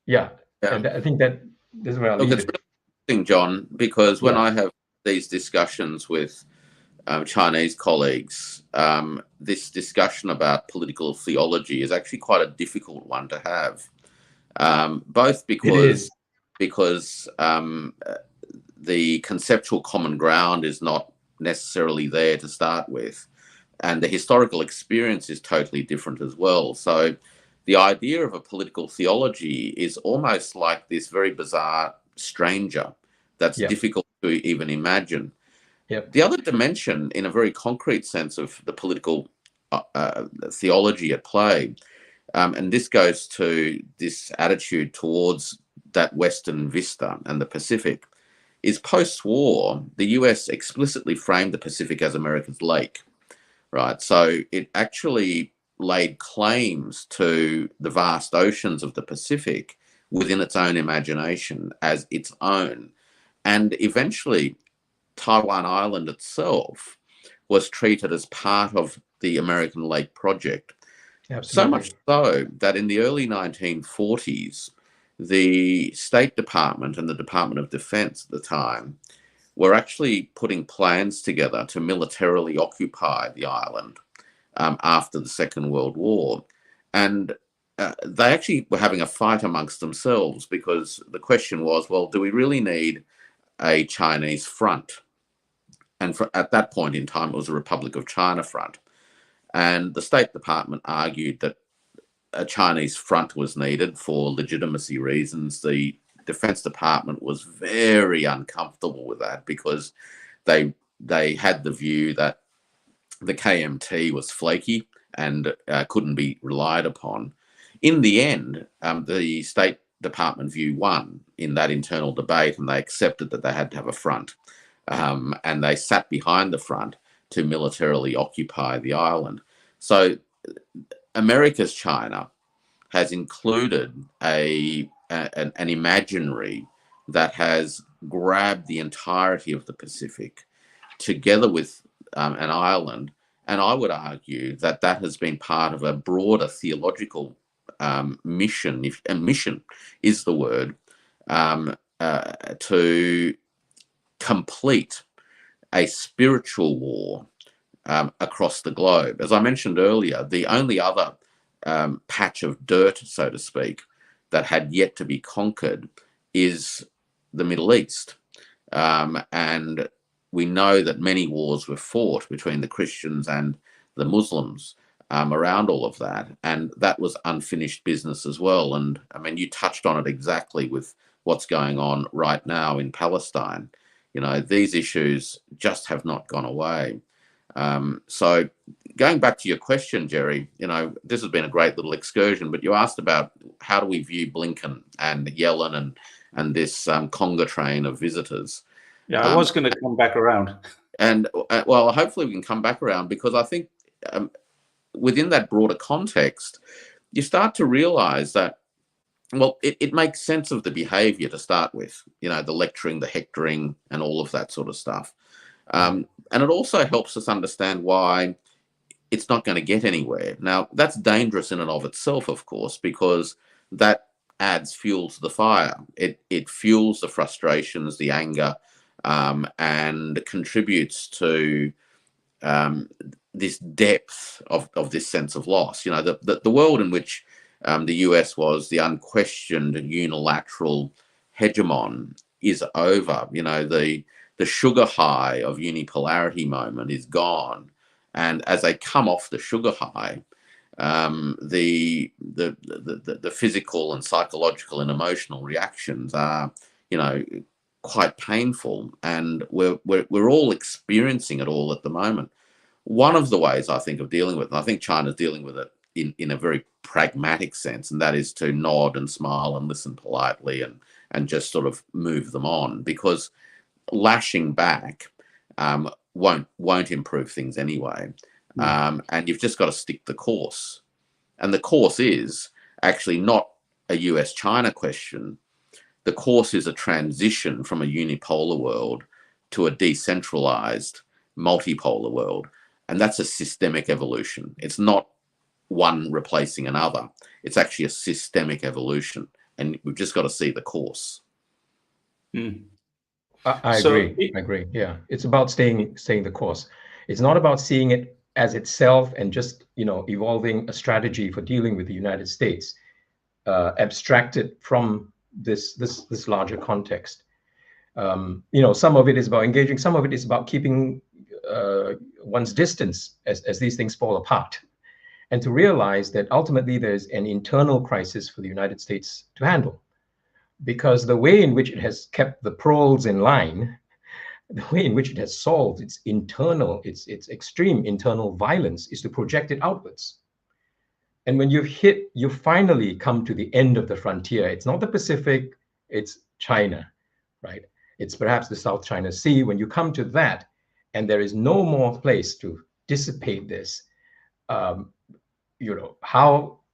and I think that this is where I'll leave it. It's really interesting, John, because when I have these discussions with Chinese colleagues, this discussion about political theology is actually quite a difficult one to have, both because the conceptual common ground is not necessarily there to start with, and the historical experience is totally different as well. So the idea of a political theology is almost like this very bizarre stranger that's difficult to even imagine. The other dimension, in a very concrete sense, of the political theology at play, and this goes to this attitude towards that Western vista and the Pacific, is post-war, the US explicitly framed the Pacific as America's lake, right? So it actually laid claims to the vast oceans of the Pacific within its own imagination as its own. And eventually, Taiwan Island itself was treated as part of the American Lake Project. Absolutely. So much so that in the early 1940s, the State Department and the Department of Defense at the time were actually putting plans together to militarily occupy the island after the Second World War. And they actually were having a fight amongst themselves, because the question was, well, do we really need a Chinese front? And at that point in time, it was a Republic of China front. And the State Department argued that a Chinese front was needed for legitimacy reasons. The Defense Department was very uncomfortable with that, because they had the view that the KMT was flaky and couldn't be relied upon. In the end, the State Department view won in that internal debate, and they accepted that they had to have a front. And they sat behind the front to militarily occupy the island. So America's China has included an imaginary that has grabbed the entirety of the Pacific together with an island. And I would argue that that has been part of a broader theological mission, and mission is the word, to complete a spiritual war across the globe. As I mentioned earlier, the only other patch of dirt, so to speak, that had yet to be conquered is the Middle East. And we know that many wars were fought between the Christians and the Muslims around all of that. And that was unfinished business as well. And I mean, you touched on it exactly with what's going on right now in Palestine. You know, these issues just have not gone away. So going back to your question, Jerry, you know, this has been a great little excursion, but you asked about how do we view Blinken and Yellen and this conga train of visitors. Yeah, I was going to come back around. And well, hopefully we can come back around, because I think within that broader context, you start to realize that, well, it makes sense of the behavior to start with, the lecturing, the hectoring, and all of that sort of stuff. And it also helps us understand why it's not going to get anywhere. Now, that's dangerous in and of itself, of course, because that adds fuel to the fire. It fuels the frustrations, the anger, and contributes to this depth of this sense of loss. The world in which the US was the unquestioned unilateral hegemon is over. The sugar high of unipolarity moment is gone, and as they come off the sugar high, the physical and psychological and emotional reactions are, quite painful, and we're all experiencing it all at the moment. One of the ways I think of dealing with it, and I think China's dealing with it in a very pragmatic sense, and that is to nod and smile and listen politely and just sort of move them on, because lashing back won't improve things anyway. And you've just got to stick the course. And the course is actually not a US-China question. The course is a transition from a unipolar world to a decentralized multipolar world. And that's a systemic evolution. It's not one replacing another. It's actually a systemic evolution. And we've just got to see the course. I agree. Yeah. It's about staying the course. It's not about seeing it as itself and just, evolving a strategy for dealing with the United States, abstracted from this larger context. Some of it is about engaging, some of it is about keeping one's distance as these things fall apart, and to realize that ultimately there's an internal crisis for the United States to handle, because the way in which it has kept the proles in line, the way in which it has solved its extreme internal violence, is to project it outwards. And when you finally come to the end of the frontier. It's not the Pacific, it's China, right? It's perhaps the South China Sea. When you come to that, and there is no more place to dissipate this, how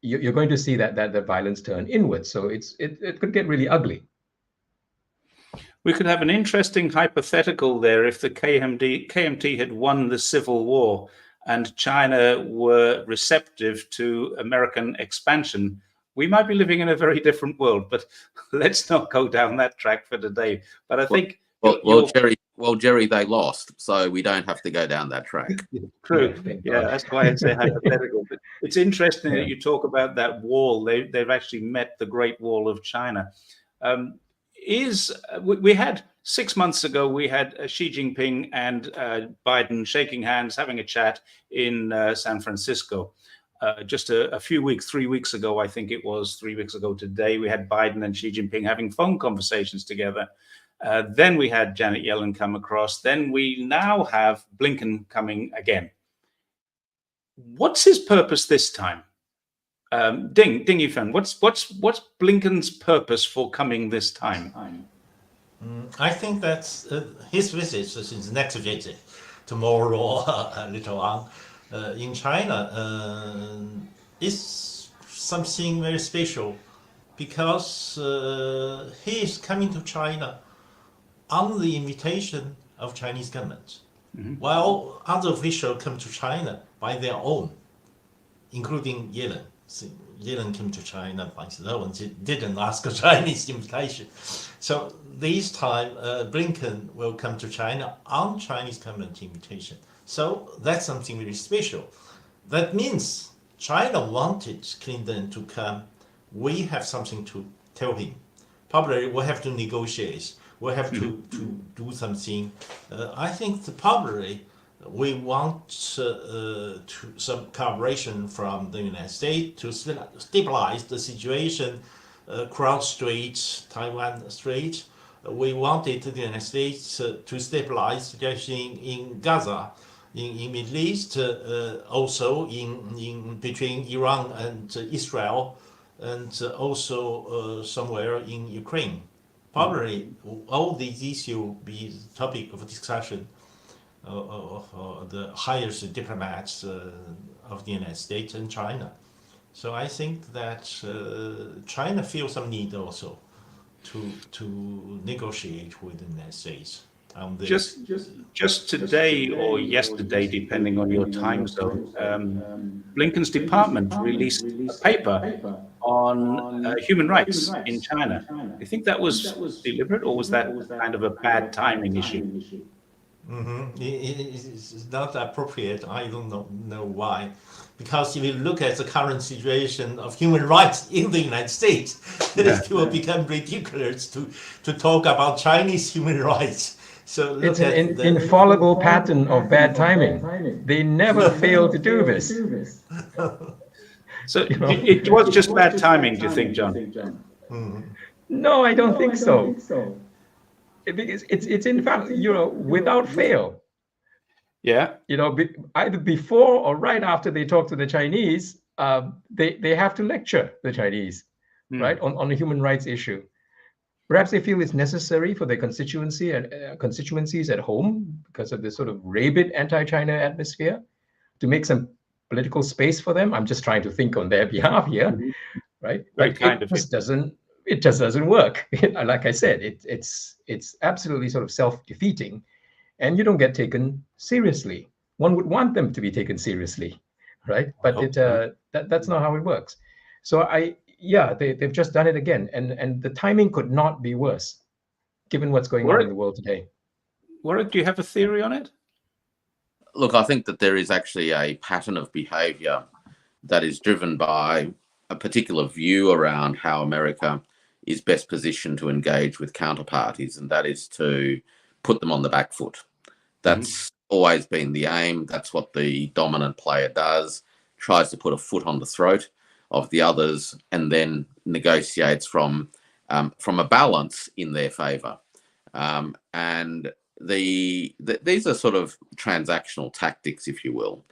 you're going to see that the violence turn inwards. So it could get really ugly. We could have an interesting hypothetical there if the KMT had won the Civil War and China were receptive to American expansion. We might be living in a very different world, but let's not go down that track for today. But I think... Jerry, they lost, so we don't have to go down that track. True. Yeah, that's why it's a hypothetical. But it's interesting that you talk about that wall. They've actually met the Great Wall of China. We had 6 months ago, we had Xi Jinping and Biden shaking hands, having a chat in San Francisco. Just a few weeks, 3 weeks ago, I think it was 3 weeks ago today, we had Biden and Xi Jinping having phone conversations together. Then we had Janet Yellen come across. Then we now have Blinken coming again. What's his purpose this time? Ding Yifan, what's Blinken's purpose for coming this time? I think that his visit, his next visit, tomorrow or later on, in China, is something very special, because he is coming to China on the invitation of Chinese government, while other officials come to China by their own, including Yellen. Yellen came to China by his own, didn't ask a Chinese invitation. So this time, Blinken will come to China on Chinese government invitation. So that's something very special. That means China wanted Clinton to come. We have something to tell him. Probably we have to negotiate. We have to do something. I think probably we want some cooperation from the United States to stabilize the situation across Strait, Taiwan Strait. We wanted the United States to stabilize the situation in Gaza, in Middle East, also in between Iran and Israel, and also somewhere in Ukraine. Probably all these issues will be the topic of discussion of the highest diplomats of the United States and China. So I think that China feels some need also to negotiate with the United States on this. Just today or yesterday, depending on your time zone, Blinken's department released a paper on human rights in China. Do you think that was deliberate, or was that kind of a bad timing issue? It's not appropriate. I don't know why. Because if you look at the current situation of human rights in the United States, it will become ridiculous to talk about Chinese human rights. So look It's at an the infallible pattern of bad timing. They never fail to do this. So it was just bad timing, do you think, John? No, I don't think so. Because it's in fact, without fail. Yeah. Either before or right after they talk to the Chinese, they have to lecture the Chinese, right, on a human rights issue. Perhaps they feel it's necessary for their constituencies at home because of this sort of rabid anti-China atmosphere to make some political space for them. I'm just trying to think on their behalf here, right? But it just doesn't work. Like I said, it's absolutely sort of self-defeating, and you don't get taken seriously. One would want them to be taken seriously, right? But that's not how it works. So they've just done it again, and the timing could not be worse, given what's going on in the world today. Warwick, do you have a theory on it? Look, I think that there is actually a pattern of behaviour that is driven by a particular view around how America is best positioned to engage with counterparties, and that is to put them on the back foot. That's always been the aim. That's what the dominant player does, tries to put a foot on the throat of the others, and then negotiates from a balance in their favour. And these are sort of transactional tactics, if you will.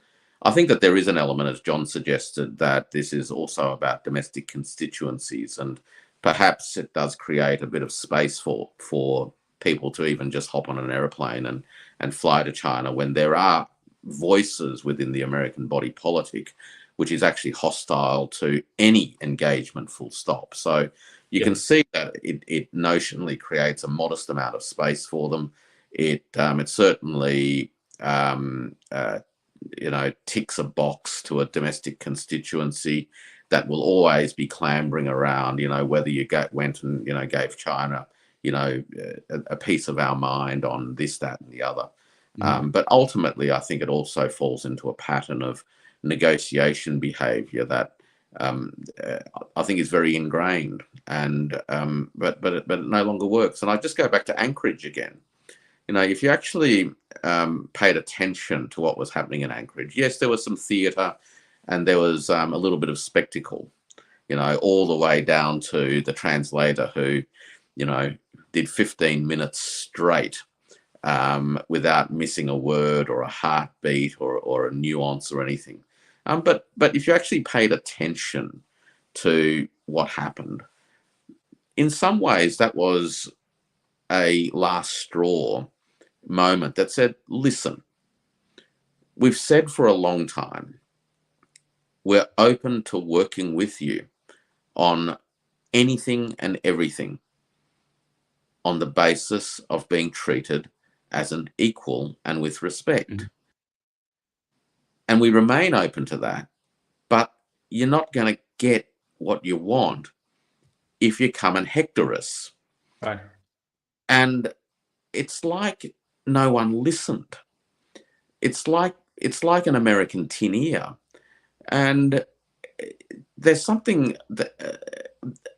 I think that there is an element, as John suggested, that this is also about domestic constituencies, and perhaps it does create a bit of space for people to even just hop on an aeroplane and fly to China when there are voices within the American body politic which is actually hostile to any engagement, full stop. So you can see that it notionally creates a modest amount of space for them. It certainly ticks a box to a domestic constituency that will always be clambering around, whether you went and, gave China, a piece of our mind on this, that, and the other. But ultimately, I think it also falls into a pattern of negotiation behavior that I think is very ingrained, and but it no longer works. And I just go back to Anchorage again. If you actually paid attention to what was happening in Anchorage, yes, there was some theatre and there was a little bit of spectacle, all the way down to the translator who, did 15 minutes straight without missing a word or a heartbeat or a nuance or anything. But if you actually paid attention to what happened, in some ways that was a last straw moment that said, listen, we've said for a long time, we're open to working with you on anything and everything on the basis of being treated as an equal and with respect. And we remain open to that, but you're not going to get what you want if you come and hector us. Right. And it's like no one listened. It's like an American tin ear. And there's something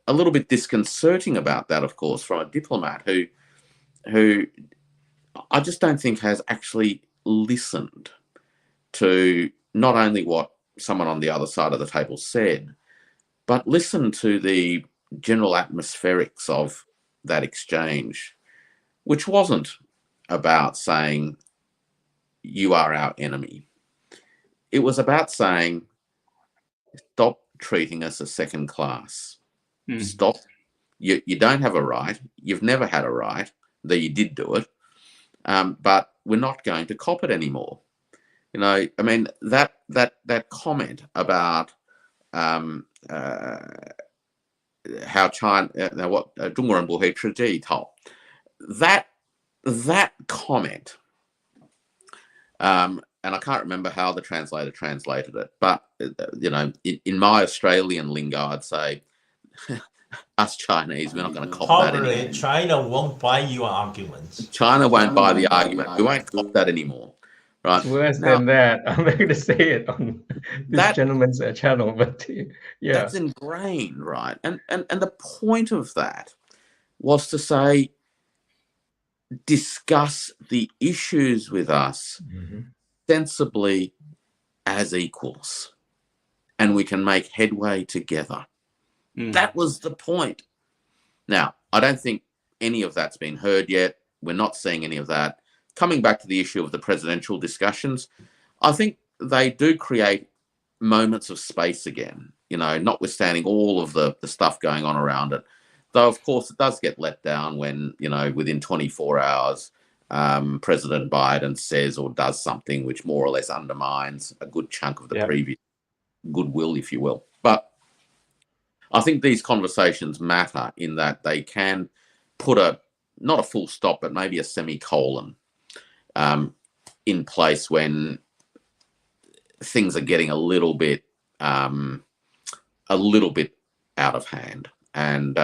a little bit disconcerting about that, of course, from a diplomat who I just don't think has actually listened to not only what someone on the other side of the table said, but listen to the general atmospherics of that exchange, which wasn't about saying, you are our enemy. It was about saying, stop treating us as second class. Stop You don't have a right. You've never had a right, though you did do it. But we're not going to cop it anymore. You know, I mean, that comment about how China, what 中国人不会吃这一套, that comment, and I can't remember how the translator translated it, but you know, in my Australian lingo, I'd say, us Chinese, we're not going to cop that anymore. Probably China won't buy your arguments. China won't buy the argument. We won't cop that anymore. Right. Worse than that. I'm not going to say it on this gentleman's channel, but yeah. That's ingrained, right? And the point of that was to say, discuss the issues with us sensibly as equals, and we can make headway together. That was the point. Now, I don't think any of that's been heard yet. We're not seeing any of that. Coming back to the issue of the presidential discussions, I think they do create moments of space again, you know, notwithstanding all of the stuff going on around it. Though, of course, it does get let down when, you know, within 24 hours, President Biden says or does something which more or less undermines a good chunk of the previous goodwill, if you will. But I think these conversations matter in that they can put not a full stop, but maybe a semicolon in place when things are getting a little bit out of hand, and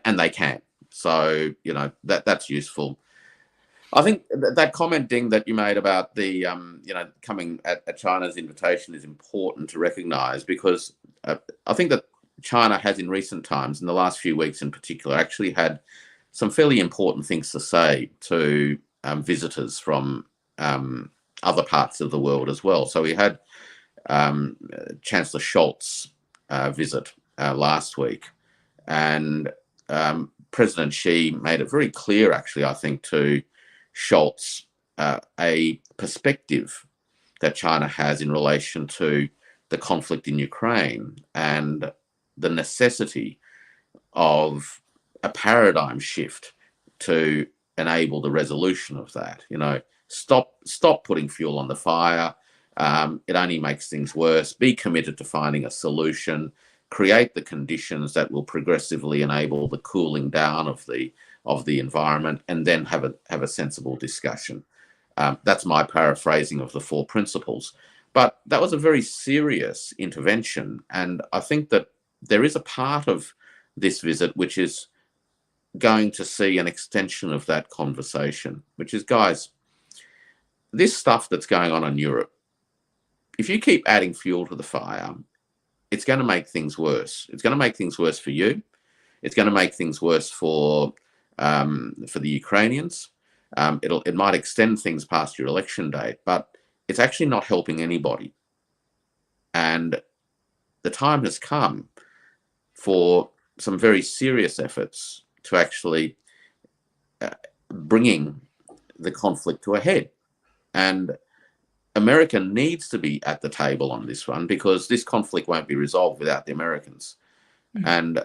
they can. So, you know, that's useful. I think that comment, Ding, that you made about the you know, coming at China's invitation is important to recognise, because I think that China has in recent times, in the last few weeks in particular, actually had some fairly important things to say to visitors from other parts of the world as well. So we had Chancellor Scholz visit last week, and President Xi made it very clear, actually, I think, to Scholz a perspective that China has in relation to the conflict in Ukraine and the necessity of a paradigm shift to enable the resolution of that. You know, stop putting fuel on the fire. It only makes things worse. Be committed to finding a solution. Create the conditions that will progressively enable the cooling down of the environment, and then have a sensible discussion. That's my paraphrasing of the 4 principles. But that was a very serious intervention, and I think that there is a part of this visit which is going to see an extension of that conversation, which is, guys, this stuff that's going on in Europe, if you keep adding fuel to the fire, it's going to make things worse. It's going to make things worse for you. It's going to make things worse for the Ukrainians. It might extend things past your election date, but it's actually not helping anybody. And the time has come for some very serious efforts to actually bringing the conflict to a head. And America needs to be at the table on this one, because this conflict won't be resolved without the Americans. And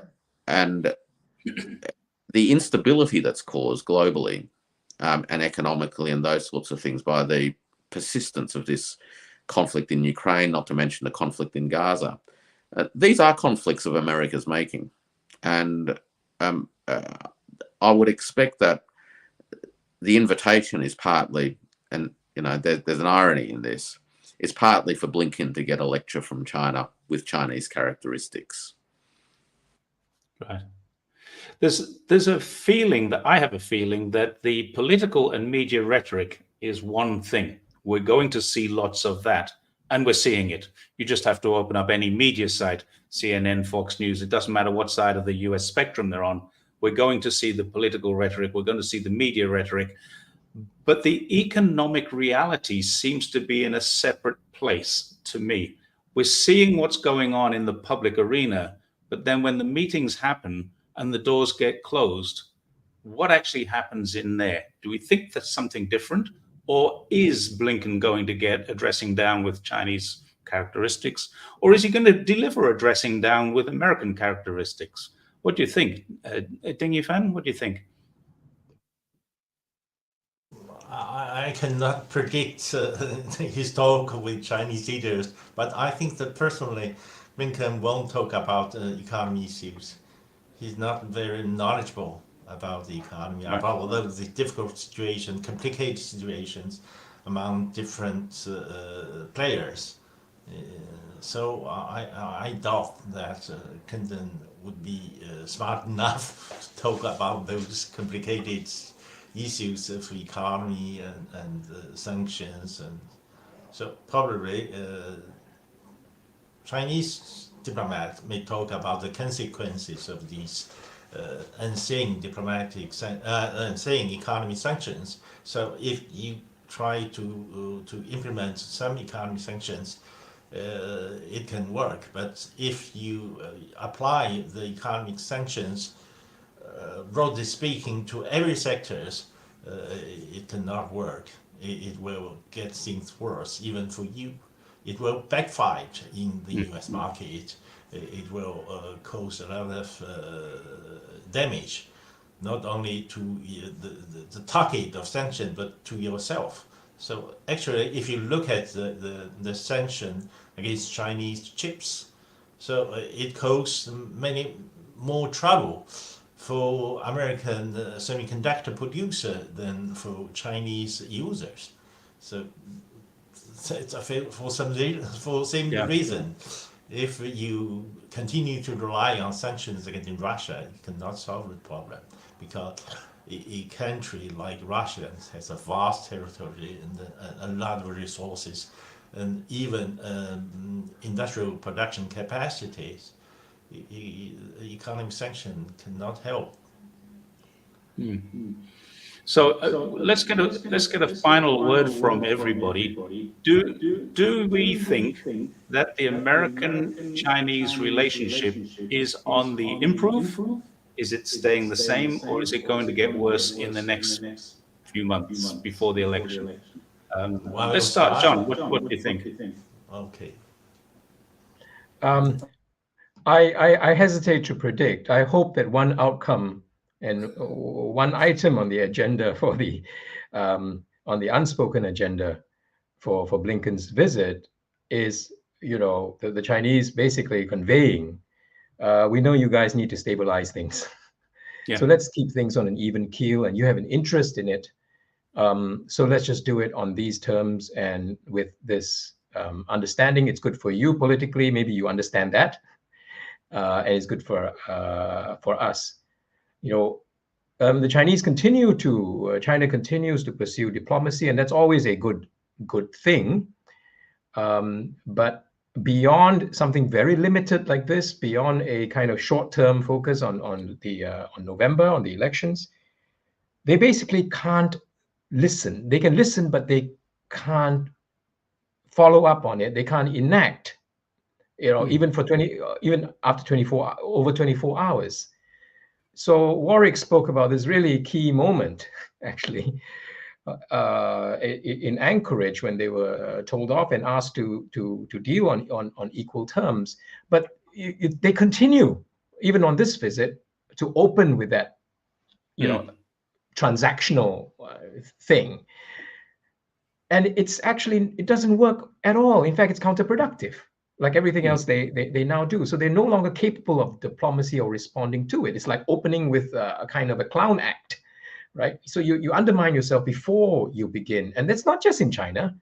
the instability that's caused globally and economically and those sorts of things by the persistence of this conflict in Ukraine, not to mention the conflict in Gaza, these are conflicts of America's making. And I would expect that the invitation is partly, and you know, there's an irony in this, it's partly for Blinken to get a lecture from China with Chinese characteristics. Right. There's a feeling that I have a feeling that the political and media rhetoric is one thing. We're going to see lots of that, and we're seeing it. You just have to open up any media site, CNN, Fox News, it doesn't matter what side of the US spectrum they're on. We're going to see the political rhetoric, we're going to see the media rhetoric, but the economic reality seems to be in a separate place to me. We're seeing what's going on in the public arena, but then when the meetings happen and the doors get closed, what actually happens in there? Do we think that's something different? Or is Blinken going to get a dressing down with Chinese characteristics? Or is he going to deliver a dressing down with American characteristics? What do you think? Ding Yifan, what do you think? I cannot predict historical with Chinese leaders, but I think that personally, Blinken won't talk about economy issues. He's not very knowledgeable about the economy, Right. about all of the difficult situations, complicated situations among different players. So I doubt that Clinton would be smart enough to talk about those complicated issues of economy and sanctions, and so probably Chinese diplomats may talk about the consequences of these insane insane economy sanctions. So if you try to implement some economy sanctions, it can work. But if you apply the economic sanctions, broadly speaking, to every sectors, it cannot work. It will get things worse, even for you. It will backfire in the U.S. market. It will cause a lot of damage, not only to the target of sanction, but to yourself. So actually, if you look at the sanction against Chinese chips, so it caused many more trouble for American semiconductor producer than for Chinese users. So it's for same reason. If you continue to rely on sanctions against Russia, you cannot solve the problem, because a country like Russia has a vast territory and a lot of resources, and even industrial production capacities. Economic sanction cannot help. So let's get a final word from everybody. Do we think that the American-Chinese relationship is on the improve? Is it staying the same, or is it going to get worse in the next few months before the election? Let's start, John. What do you think? Okay. I hesitate to predict. I hope that one outcome and one item on the agenda for the on the unspoken agenda for Blinken's visit is, the Chinese basically conveying, we know you guys need to stabilize things. Yeah. So let's keep things on an even keel, and you have an interest in it. So let's just do it on these terms and with this understanding. It's good for you politically. Maybe you understand that. And it's good for us. The China continues to pursue diplomacy, and that's always a good thing. But beyond something very limited like this, beyond a kind of short-term focus on November, on the elections, they basically can't listen. They can listen, but they can't follow up on it. They can't enact. Even after over 24 hours. So Warwick spoke about this really key moment, actually, in Anchorage, when they were told off and asked to deal on equal terms. But they continue, even on this visit, to open with that, transactional thing. And it doesn't work at all. In fact, it's counterproductive, like everything else they now do. So they're no longer capable of diplomacy or responding to it. It's like opening with a kind of a clown act, right? So you undermine yourself before you begin. And that's not just in China.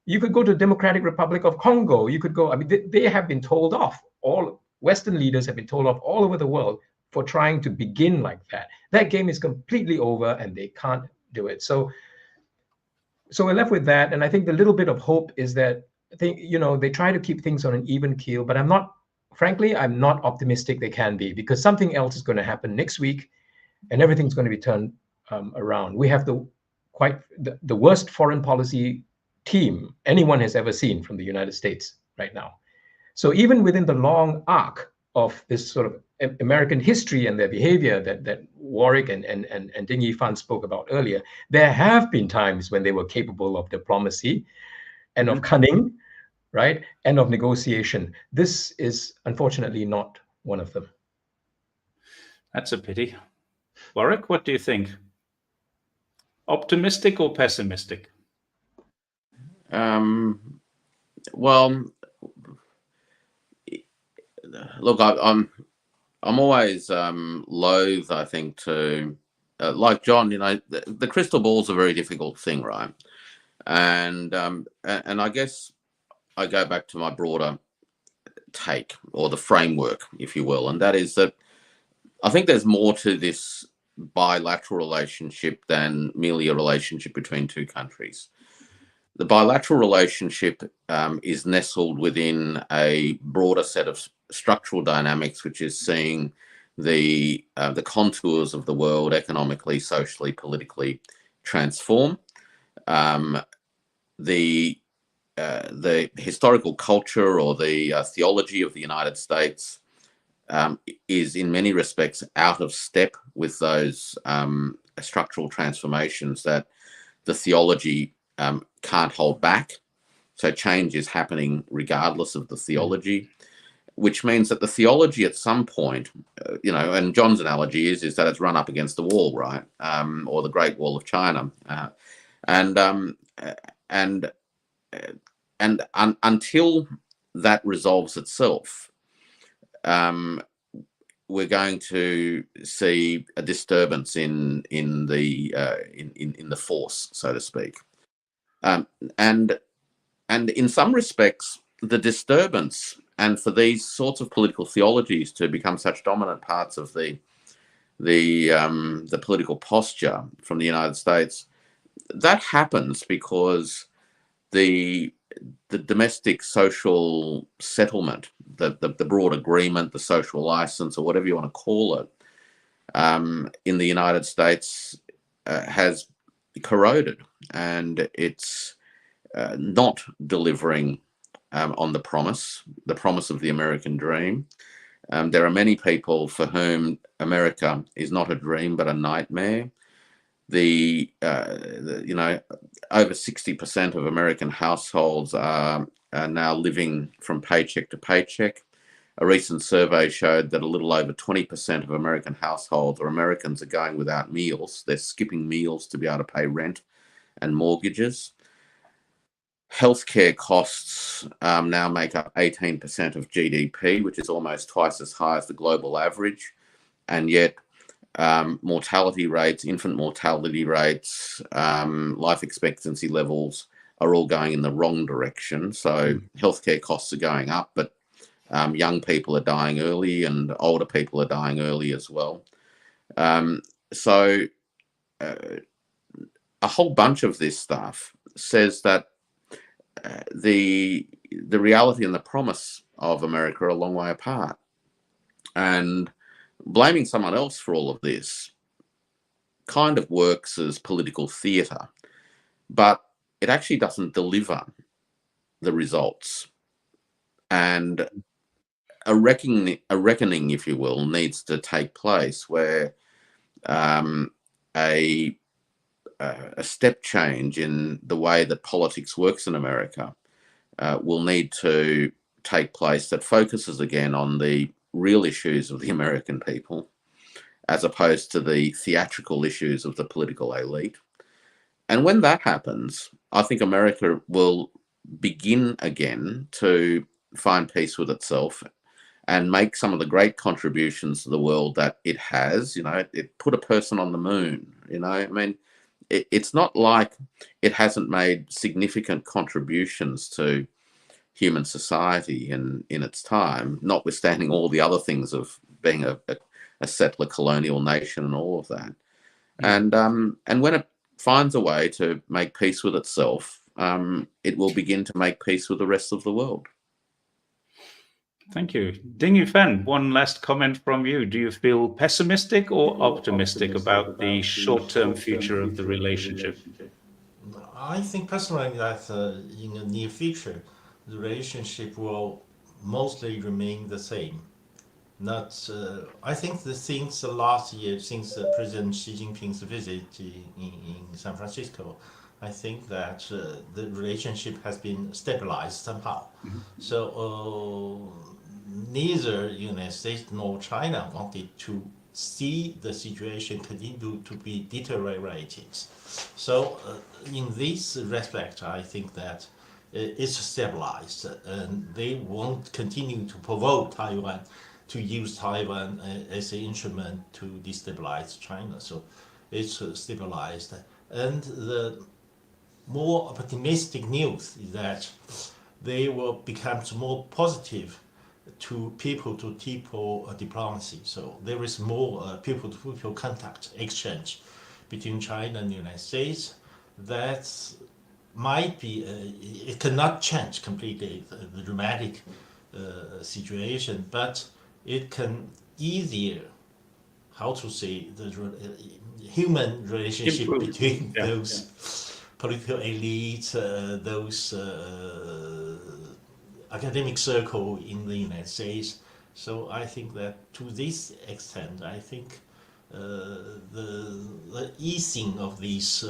You could go to the Democratic Republic of Congo. You could go, they have been told off. All Western leaders have been told off all over the world for trying to begin like that. That game is completely over, and they can't do it. So we're left with that. And I think the little bit of hope is that they try to keep things on an even keel, but I'm not optimistic they can be, because something else is going to happen next week and everything's going to be turned around. We have the worst foreign policy team anyone has ever seen from the United States right now. So even within the long arc of this sort of American history and their behavior that Warwick and Ding Yifan spoke about earlier, there have been times when they were capable of diplomacy and of cunning, right, and of negotiation. This is unfortunately not one of them. That's a pity. Warwick, what do you think? Optimistic or pessimistic? Well, look, I'm always loath, I think, to like John. The crystal ball is a very difficult thing, right? And I guess I go back to my broader take, or the framework, if you will, and that is that I think there's more to this bilateral relationship than merely a relationship between two countries. The bilateral relationship is nestled within a broader set of structural dynamics, which is seeing the contours of the world economically, socially, politically transform. The historical culture or the theology of the United States is in many respects out of step with those structural transformations that the theology can't hold back. So change is happening regardless of the theology, which means that the theology at some point, and John's analogy is that it's run up against the wall, right? Or the Great Wall of China. Until that resolves itself, we're going to see a disturbance in the force, so to speak. And in some respects, the disturbance, and for these sorts of political theologies to become such dominant parts of the political posture from the United States, that happens because the domestic social settlement, the broad agreement, the social license, or whatever you want to call it, in the United States has corroded, and it's not delivering on the promise of the American dream. There are many people for whom America is not a dream but a nightmare. Over 60% of American households are now living from paycheck to paycheck. A recent survey showed that a little over 20% of American households or Americans are going without meals. They're skipping meals to be able to pay rent and mortgages. Healthcare costs now make up 18% of GDP, which is almost twice as high as the global average. And yet mortality rates, infant mortality rates, life expectancy levels are all going in the wrong direction. So healthcare costs are going up, but young people are dying early and older people are dying early as well. So a whole bunch of this stuff says that the reality and the promise of America are a long way apart. And blaming someone else for all of this kind of works as political theatre, but it actually doesn't deliver the results. And a reckoning, if you will, needs to take place where a step change in the way that politics works in America will need to take place that focuses again on the real issues of the American people, as opposed to the theatrical issues of the political elite. And when that happens, I think America will begin again to find peace with itself and make some of the great contributions to the world that it has. It put a person on the moon. It's not like it hasn't made significant contributions to human society in its time, notwithstanding all the other things of being a settler colonial nation and all of that. And when it finds a way to make peace with itself, it will begin to make peace with the rest of the world. Thank you. Ding Yifan, one last comment from you. Do you feel pessimistic or optimistic about the short-term future of the relationship? I think personally that in the near future, the relationship will mostly remain the same. I think the things last year, since President Xi Jinping's visit in San Francisco, I think that the relationship has been stabilized somehow. Mm-hmm. So neither United States nor China wanted to see the situation continue to be deteriorating. So in this respect, I think that it's stabilized, and they won't continue to provoke Taiwan to use Taiwan as an instrument to destabilize China. So it's stabilized. And the more optimistic news is that they will become more positive to people-to-people diplomacy. So there is more people-to-people contact exchange between China and the United States. That might be, it cannot change completely the dramatic situation, but it can easier, how to say, the human relationship between those political elites, those academic circle in the United States. So I think that to this extent, I think the easing of these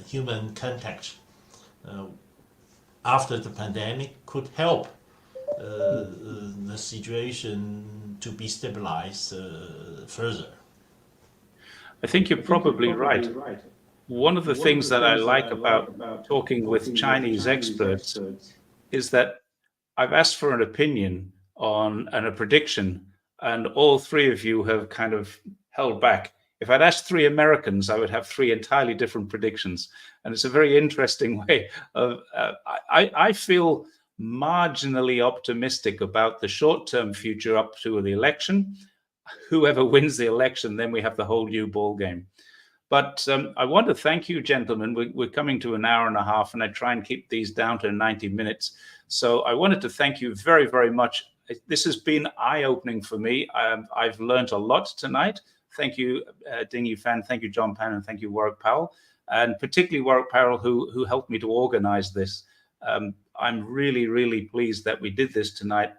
human contact after the pandemic could help the situation to be stabilized further. I think you're probably right. One of the things that I like about talking with Chinese experts is that I've asked for an opinion on and a prediction, and all three of you have kind of held back. If I'd asked 3 Americans, I would have 3 entirely different predictions. And it's a very interesting way of, I feel marginally optimistic about the short-term future up to the election. Whoever wins the election, then we have the whole new ball game. But I want to thank you, gentlemen. We're coming to an hour and a half, and I try and keep these down to 90 minutes. So I wanted to thank you very, very much. This has been eye-opening for me. I've learned a lot tonight. Thank you, Ding Yifan. Thank you, John Pang, and thank you, Warwick Powell, and particularly Warwick Powell, who helped me to organize this. I'm really, really pleased that we did this tonight.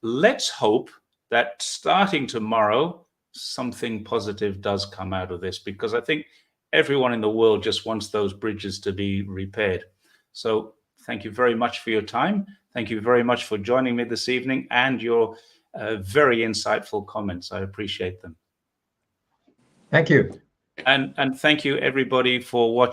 Let's hope that starting tomorrow, something positive does come out of this, because I think everyone in the world just wants those bridges to be repaired. So thank you very much for your time. Thank you very much for joining me this evening and your very insightful comments. I appreciate them. Thank you. And thank you, everybody, for watching.